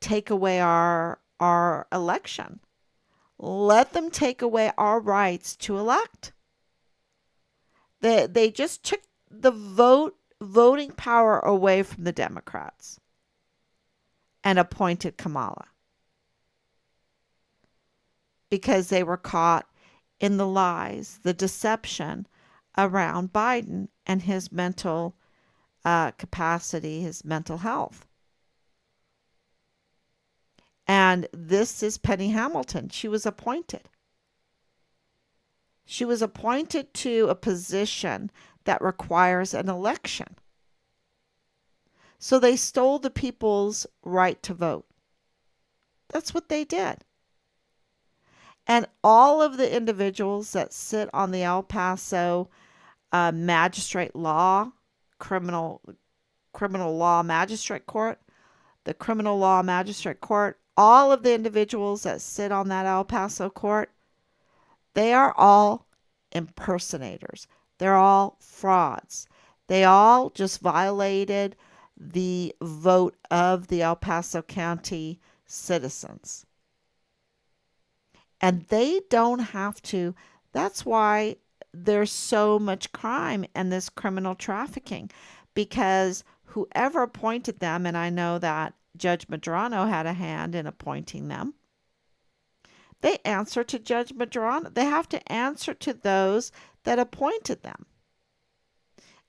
take away our election. Let them take away our rights to elect. They just took the voting power away from the Democrats and appointed Kamala because they were caught in the lies, the deception around Biden and his mental capacity, his mental health. And this is Penny Hamilton. She was appointed. She was appointed to a position that requires an election. So they stole the people's right to vote. That's what they did. And all of the individuals that sit on the El Paso magistrate law, criminal law magistrate court, the criminal law magistrate court, all of the individuals that sit on that El Paso court, they are all impersonators. They're all frauds. They all just violated the vote of the El Paso County citizens. And they don't have to. That's why there's so much crime and this criminal trafficking, because whoever appointed them, and I know that Judge Medrano had a hand in appointing them, they answer to Judge Medrano. They have to answer to those that appointed them.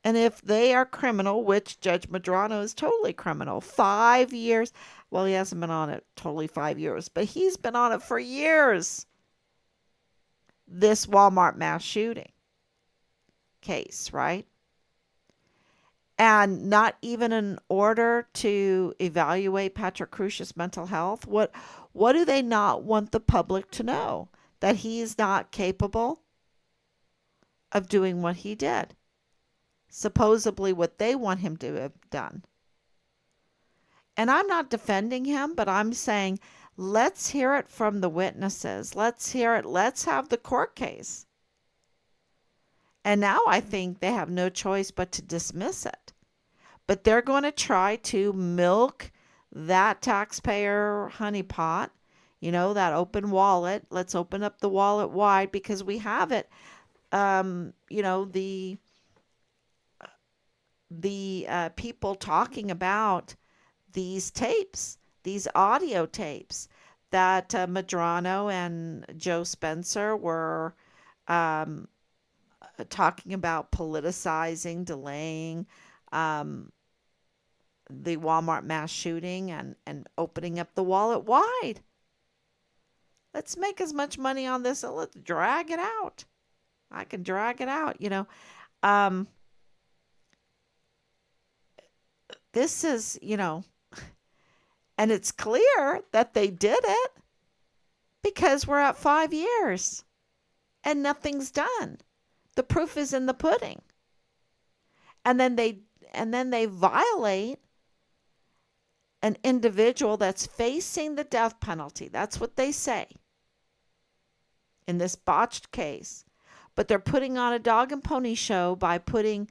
And if they are criminal, which Judge Medrano is totally criminal, 5 years, well, he hasn't been on it totally 5 years, but he's been on it for years. This Walmart mass shooting case, right? And not even in order to evaluate Patrick Crucia's mental health. What do they not want the public to know? That he is not capable of doing what he did. Supposedly what they want him to have done. And I'm not defending him, but I'm saying, let's hear it from the witnesses. Let's hear it. Let's have the court case. And now I think they have no choice but to dismiss it. but they're going to try to milk that taxpayer honeypot, that open wallet. Let's open up the wallet wide because we have it. The people talking about these tapes, these audio tapes that Madrano and Joe Spencer were um, talking about politicizing, delaying um, the Walmart mass shooting and opening up the wallet wide. Let's make as much money on this and let's drag it out. I can drag it out. Um, this is, and it's clear that they did it because we're at 5 years and nothing's done. The proof is in the pudding. And then they violate an individual that's facing the death penalty. That's what they say in this botched case. But they're putting on a dog and pony show by putting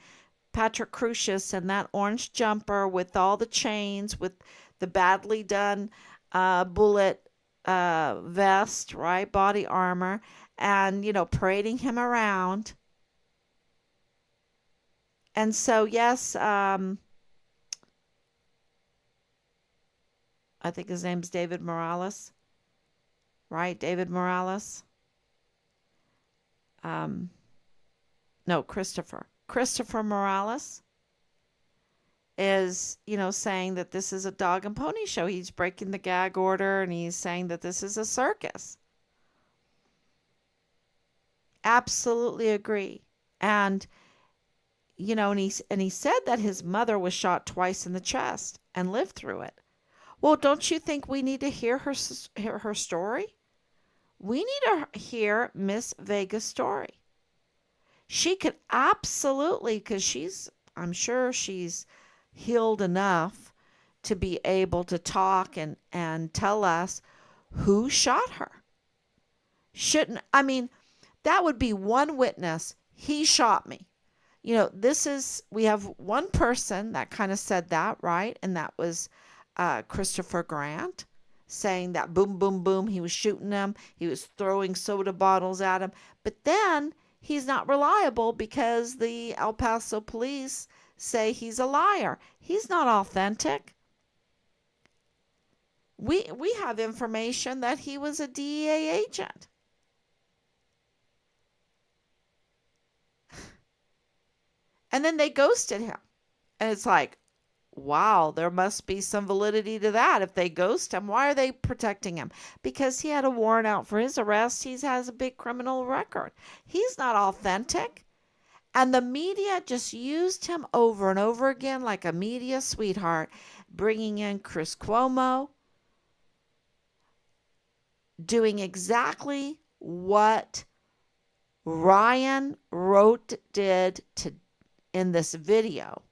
Patrick Crucius in that orange jumper with all the chains, with the badly done bullet vest, right? Body armor, and, parading him around. And so, yes, I think his name's David Morales, right? David Morales. No, Christopher. Christopher Morales is, saying that this is a dog and pony show. He's breaking the gag order and he's saying that this is a circus. Absolutely agree. And, and he said that his mother was shot twice in the chest and lived through it. Well, don't you think we need to hear her story? We need to hear Miss Vega's story. She could absolutely, because I'm sure she's healed enough to be able to talk and tell us who shot her. That would be one witness. He shot me. We have one person that kind of said that, right? And that was Christopher Grant, saying that boom, boom, boom, he was shooting them. He was throwing soda bottles at him. But then he's not reliable because the El Paso police say he's a liar. He's not authentic. We have information that he was a DEA agent. And then they ghosted him. And it's like, wow, there must be some validity to that. If they ghost him, why are they protecting him? Because he had a warrant out for his arrest. He has a big criminal record. He's not authentic. And the media just used him over and over again like a media sweetheart, bringing in Chris Cuomo, doing exactly what Ryan Routh did in this video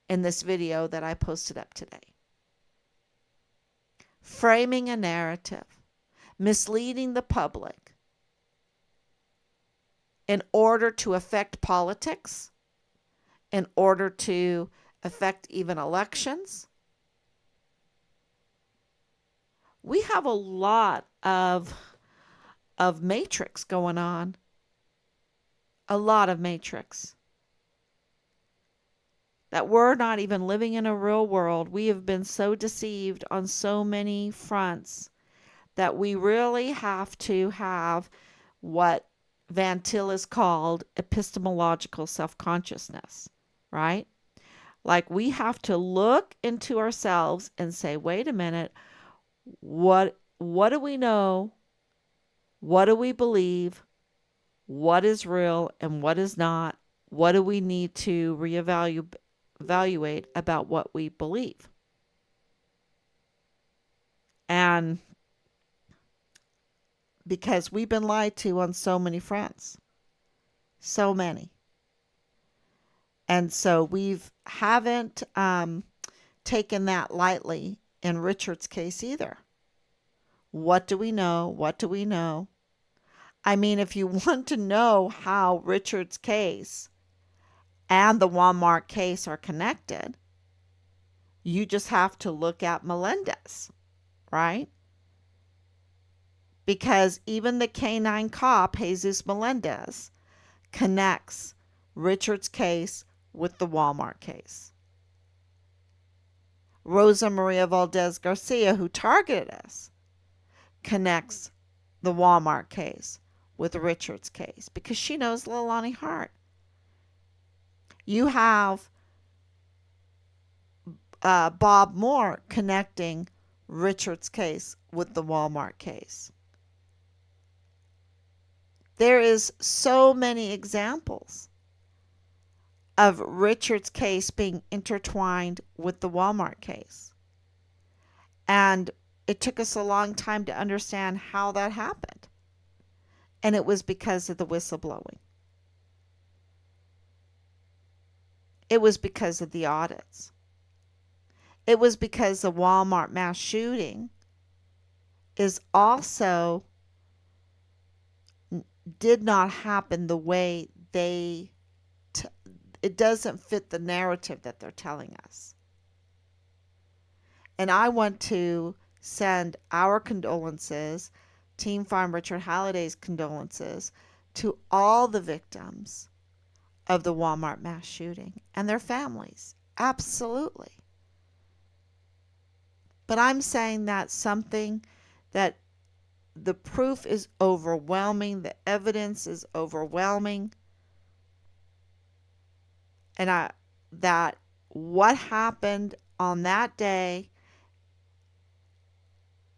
that I posted up today. Framing a narrative, misleading the public in order to affect politics, in order to affect even elections. We have a lot of matrix going on. A lot of matrix. That we're not even living in a real world. We have been so deceived on so many fronts that we really have to have what Van Til has called epistemological self-consciousness, right? Like we have to look into ourselves and say, wait a minute, what do we know? What do we believe? What is real and what is not? What do we need to evaluate about what we believe? And because we've been lied to on so many fronts. So many. And so haven't taken that lightly in Richard's case either. What do we know? What do we know? I mean, if you want to know how Richard's case and the Walmart case are connected, You just have to look at Melendez, right? Because even the canine cop, Jesus Melendez, connects Richard's case with the Walmart case. Rosa Maria Valdez Garcia, who targeted us, connects the Walmart case with Richard's case because she knows Leilani Hart. You have Bob Moore connecting Richard's case with the Walmart case. There is so many examples of Richard's case being intertwined with the Walmart case. And it took us a long time to understand how that happened. And it was because of the whistleblowing. It was because of the audits. It was because the Walmart mass shooting is also did not happen the way it doesn't fit the narrative that they're telling us. And I want to send our condolences, Team Farm Richard Halliday's condolences, to all the victims of the Walmart mass shooting and their families. Absolutely. But I'm saying that's something that the proof is overwhelming, the evidence is overwhelming, and that what happened on that day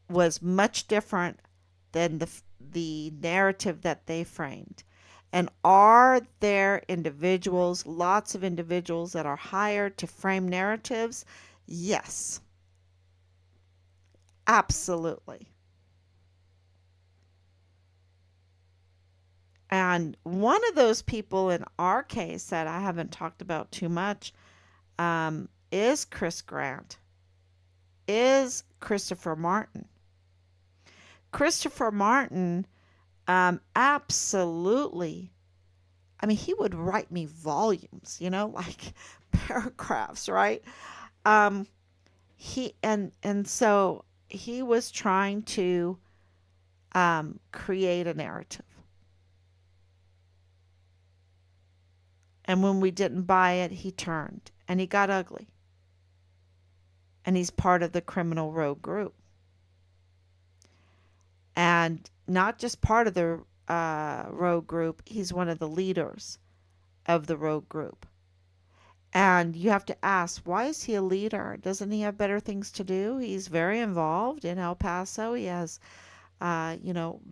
was much different than the narrative that they framed. And are there individuals, lots of individuals that are hired to frame narratives? Yes. Absolutely. And one of those people in our case that I haven't talked about too much is Chris Grant, is Christopher Martin. Christopher Martin, absolutely. I mean, he would write me volumes, like paragraphs, right? Um, so he was trying to create a narrative. And when we didn't buy it, he turned and he got ugly. And he's part of the criminal rogue group. And not just part of the rogue group, he's one of the leaders of the rogue group. And you have to ask, why is he a leader? Doesn't he have better things to do? He's very involved in El Paso. He has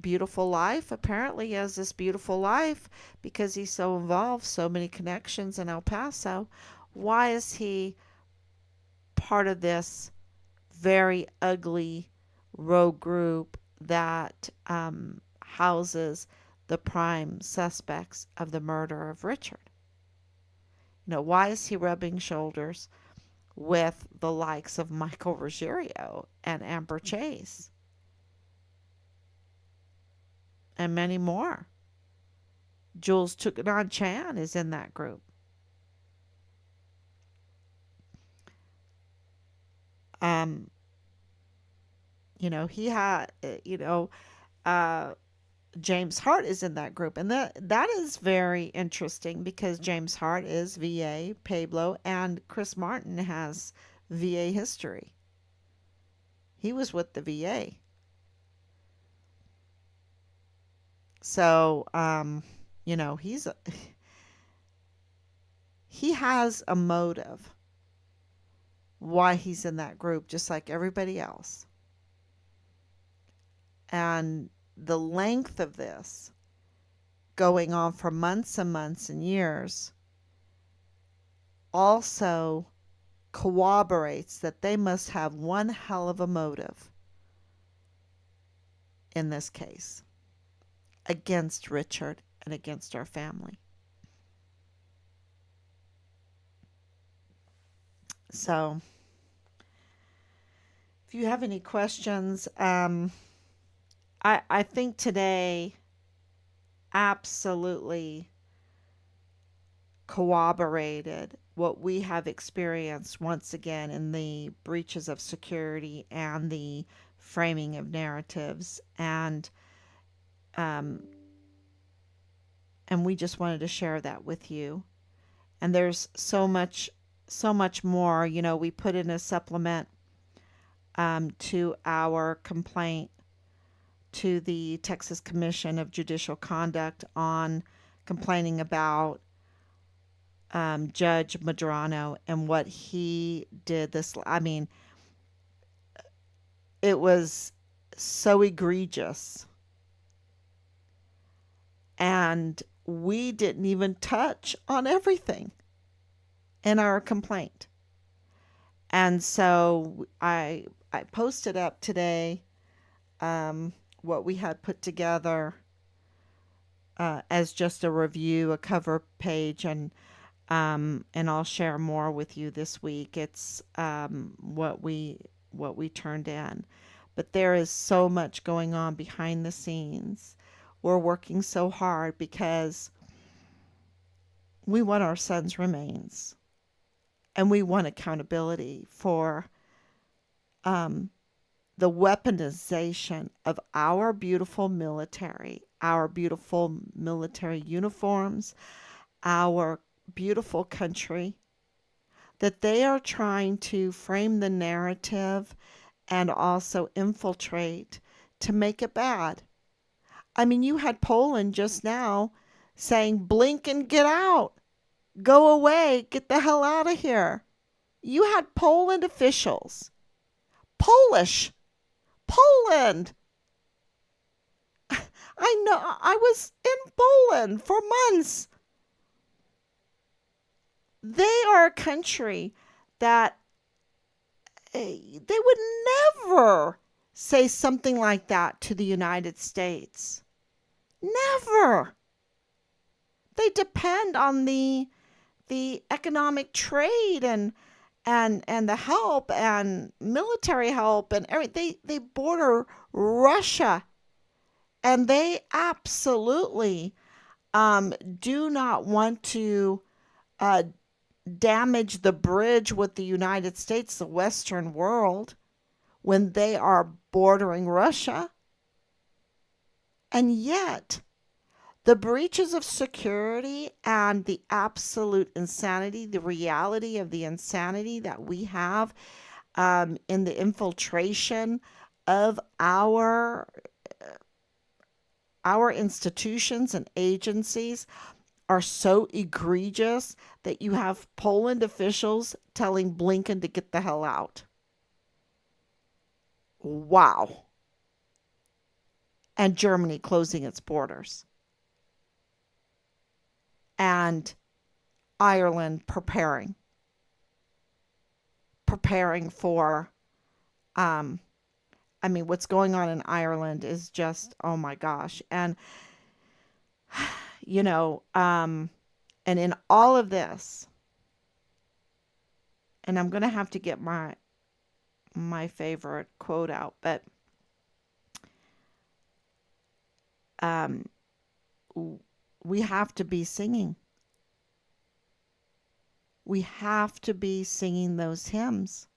beautiful life. Apparently he has this beautiful life because he's so involved, so many connections in El Paso. Why is he part of this very ugly rogue group that houses the prime suspects of the murder of Richard? Why is he rubbing shoulders with the likes of Michael Ruggiero and Amber Chase? And many more. Jules Tukanon Chan is in that group. He had, James Hart is in that group. And that is very interesting because James Hart is VA, Pablo, and Chris Martin has VA history. He was with the VA. So, he has a motive why he's in that group, just like everybody else. And the length of this going on for months and months and years also corroborates that they must have one hell of a motive in this case against Richard and against our family. So, if you have any questions, I think today absolutely corroborated what we have experienced once again in the breaches of security and the framing of narratives, um, and we just wanted to share that with you. And there's so much more. You know, we put in a supplement to our complaint to the Texas Commission of Judicial Conduct on complaining about Judge Madrano and what he did. I mean, it was so egregious. And we didn't even touch on everything in our complaint. And so I posted up today what we had put together as just a review, a cover page, and I'll share more with you this week. It's what we turned in, but there is so much going on behind the scenes. We're working so hard because we want our son's remains, and we want accountability for um, the weaponization of our beautiful military uniforms, our beautiful country, that they are trying to frame the narrative and also infiltrate to make it bad. I mean, you had Poland just now saying, blink and get out, go away, get the hell out of here. You had Poland officials, Polish, Poland. I know, I was in Poland for months. They are a country that they would never say something like that to the United States. Never. They depend on the economic trade and the help and military help and everything. They border Russia, and they absolutely do not want to uh, damage the bridge with the United States, the Western world, when they are bordering Russia. And yet, the breaches of security and the absolute insanity, the reality of the insanity that we have in the infiltration of our institutions and agencies are so egregious that you have Poland officials telling Blinken to get the hell out. Wow. And Germany closing its borders. And Ireland preparing for, I mean, what's going on in Ireland is just, oh my gosh. And, you know, and in all of this, and I'm going to have to get my favorite quote out, but um, we have to be singing. We have to be singing those hymns.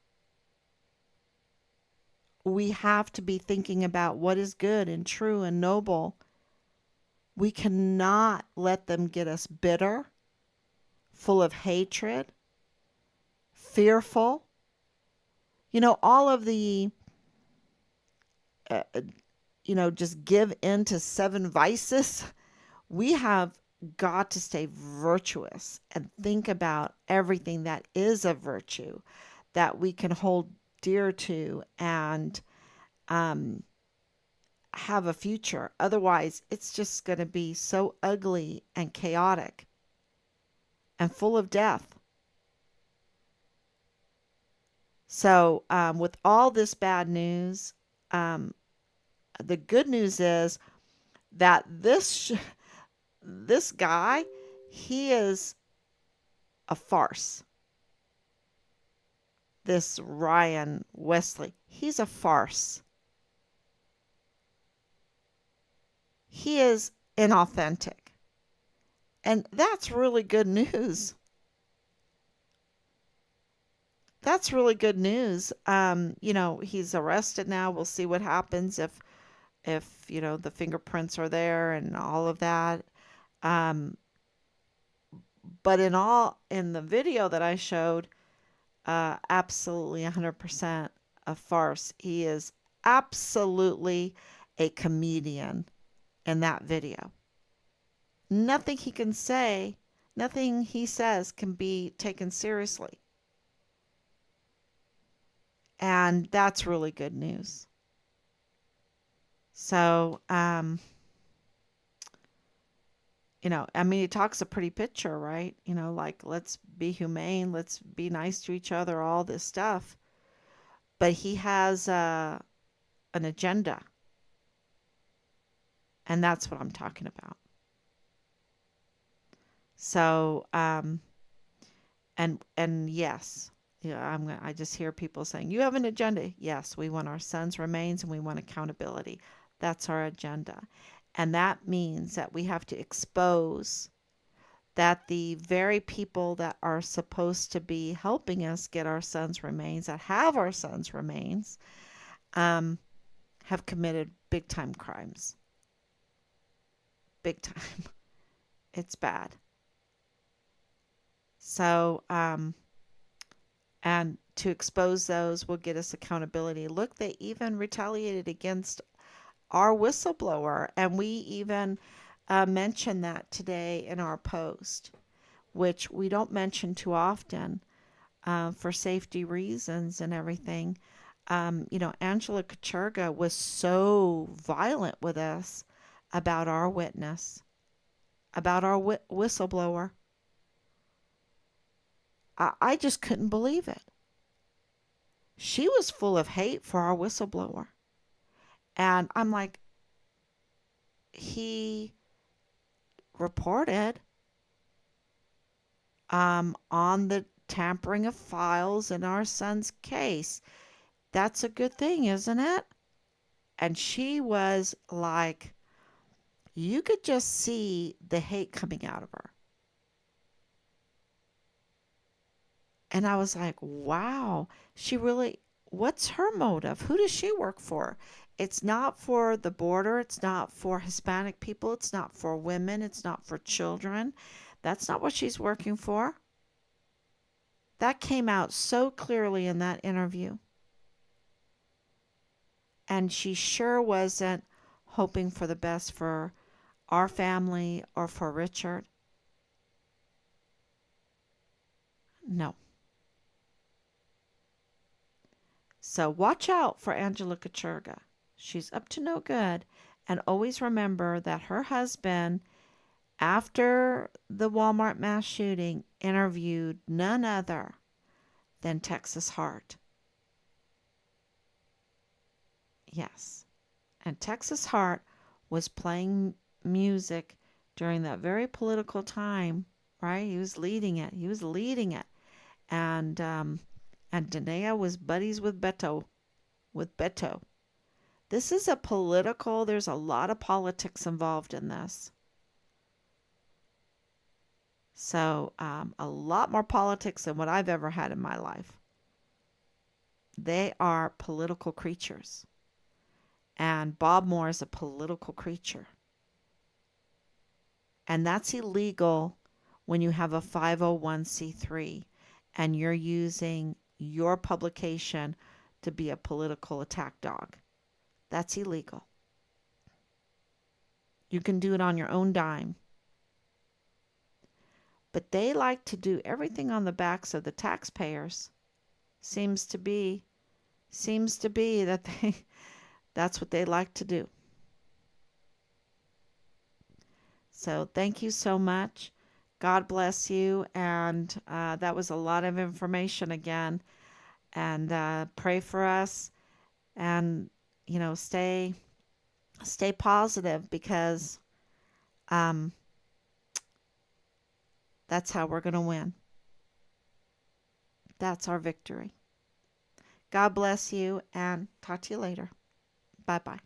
We have to be thinking about what is good and true and noble. We cannot let them get us bitter, full of hatred, fearful. You know, all of the, uh, just give in to seven vices. We have got to stay virtuous and think about everything that is a virtue that we can hold dear to and have a future. Otherwise, it's just going to be so ugly and chaotic and full of death. So, with all this bad news, the good news is that this guy, he is a farce. This Ryan Wesley, he's a farce. He is inauthentic. And that's really good news. that's really good news. He's arrested now. We'll see what happens if the fingerprints are there and all of that. Um, but in the video that I showed, absolutely 100% a farce. He is absolutely a comedian in that video. Nothing he can say, nothing he says can be taken seriously. And that's really good news. So, I mean, he talks a pretty picture, right? Like, let's be humane, let's be nice to each other, all this stuff. But he has an agenda, and that's what I'm talking about. So, and yes, I just hear people saying, "You have an agenda." Yes, we want our sons' remains and we want accountability. That's our agenda. And that means that we have to expose that the very people that are supposed to be helping us get our sons' remains, that have our sons' remains, um, have committed big time crimes. Big time. It's bad. So, and to expose those will get us accountability. Look, they even retaliated against our whistleblower, and we even mentioned that today in our post, which we don't mention too often for safety reasons and everything. Angela Kachurga was so violent with us about our witness, about our whistleblower. I just couldn't believe it. She was full of hate for our whistleblower. And I'm like, he reported on the tampering of files in our son's case. That's a good thing, isn't it? And she was like, you could just see the hate coming out of her. And I was like, wow, she really, what's her motive? Who does she work for? It's not for the border. It's not for Hispanic people. It's not for women. It's not for children. That's not what she's working for. That came out so clearly in that interview. And she sure wasn't hoping for the best for our family or for Richard. No. So watch out for Angela Kachurga. She's up to no good. And always remember that her husband, after the Walmart mass shooting, interviewed none other than Texas Heart. Yes. And Texas Heart was playing music during that very political time, right? He was leading it. He was leading it. And Danae was buddies with Beto. With Beto. This is a political, there's a lot of politics involved in this. So, a lot more politics than what I've ever had in my life. They are political creatures. And Bob Moore is a political creature. And that's illegal when you have a 501c3 and you're using your publication to be a political attack dog. That's illegal. You can do it on your own dime. But they like to do everything on the backs of the taxpayers. Seems to be that that's what they like to do. So thank you so much. God bless you. And that was a lot of information again. And pray for us. And stay positive because that's how we're going to win. That's our victory. God bless you and talk to you later. Bye bye.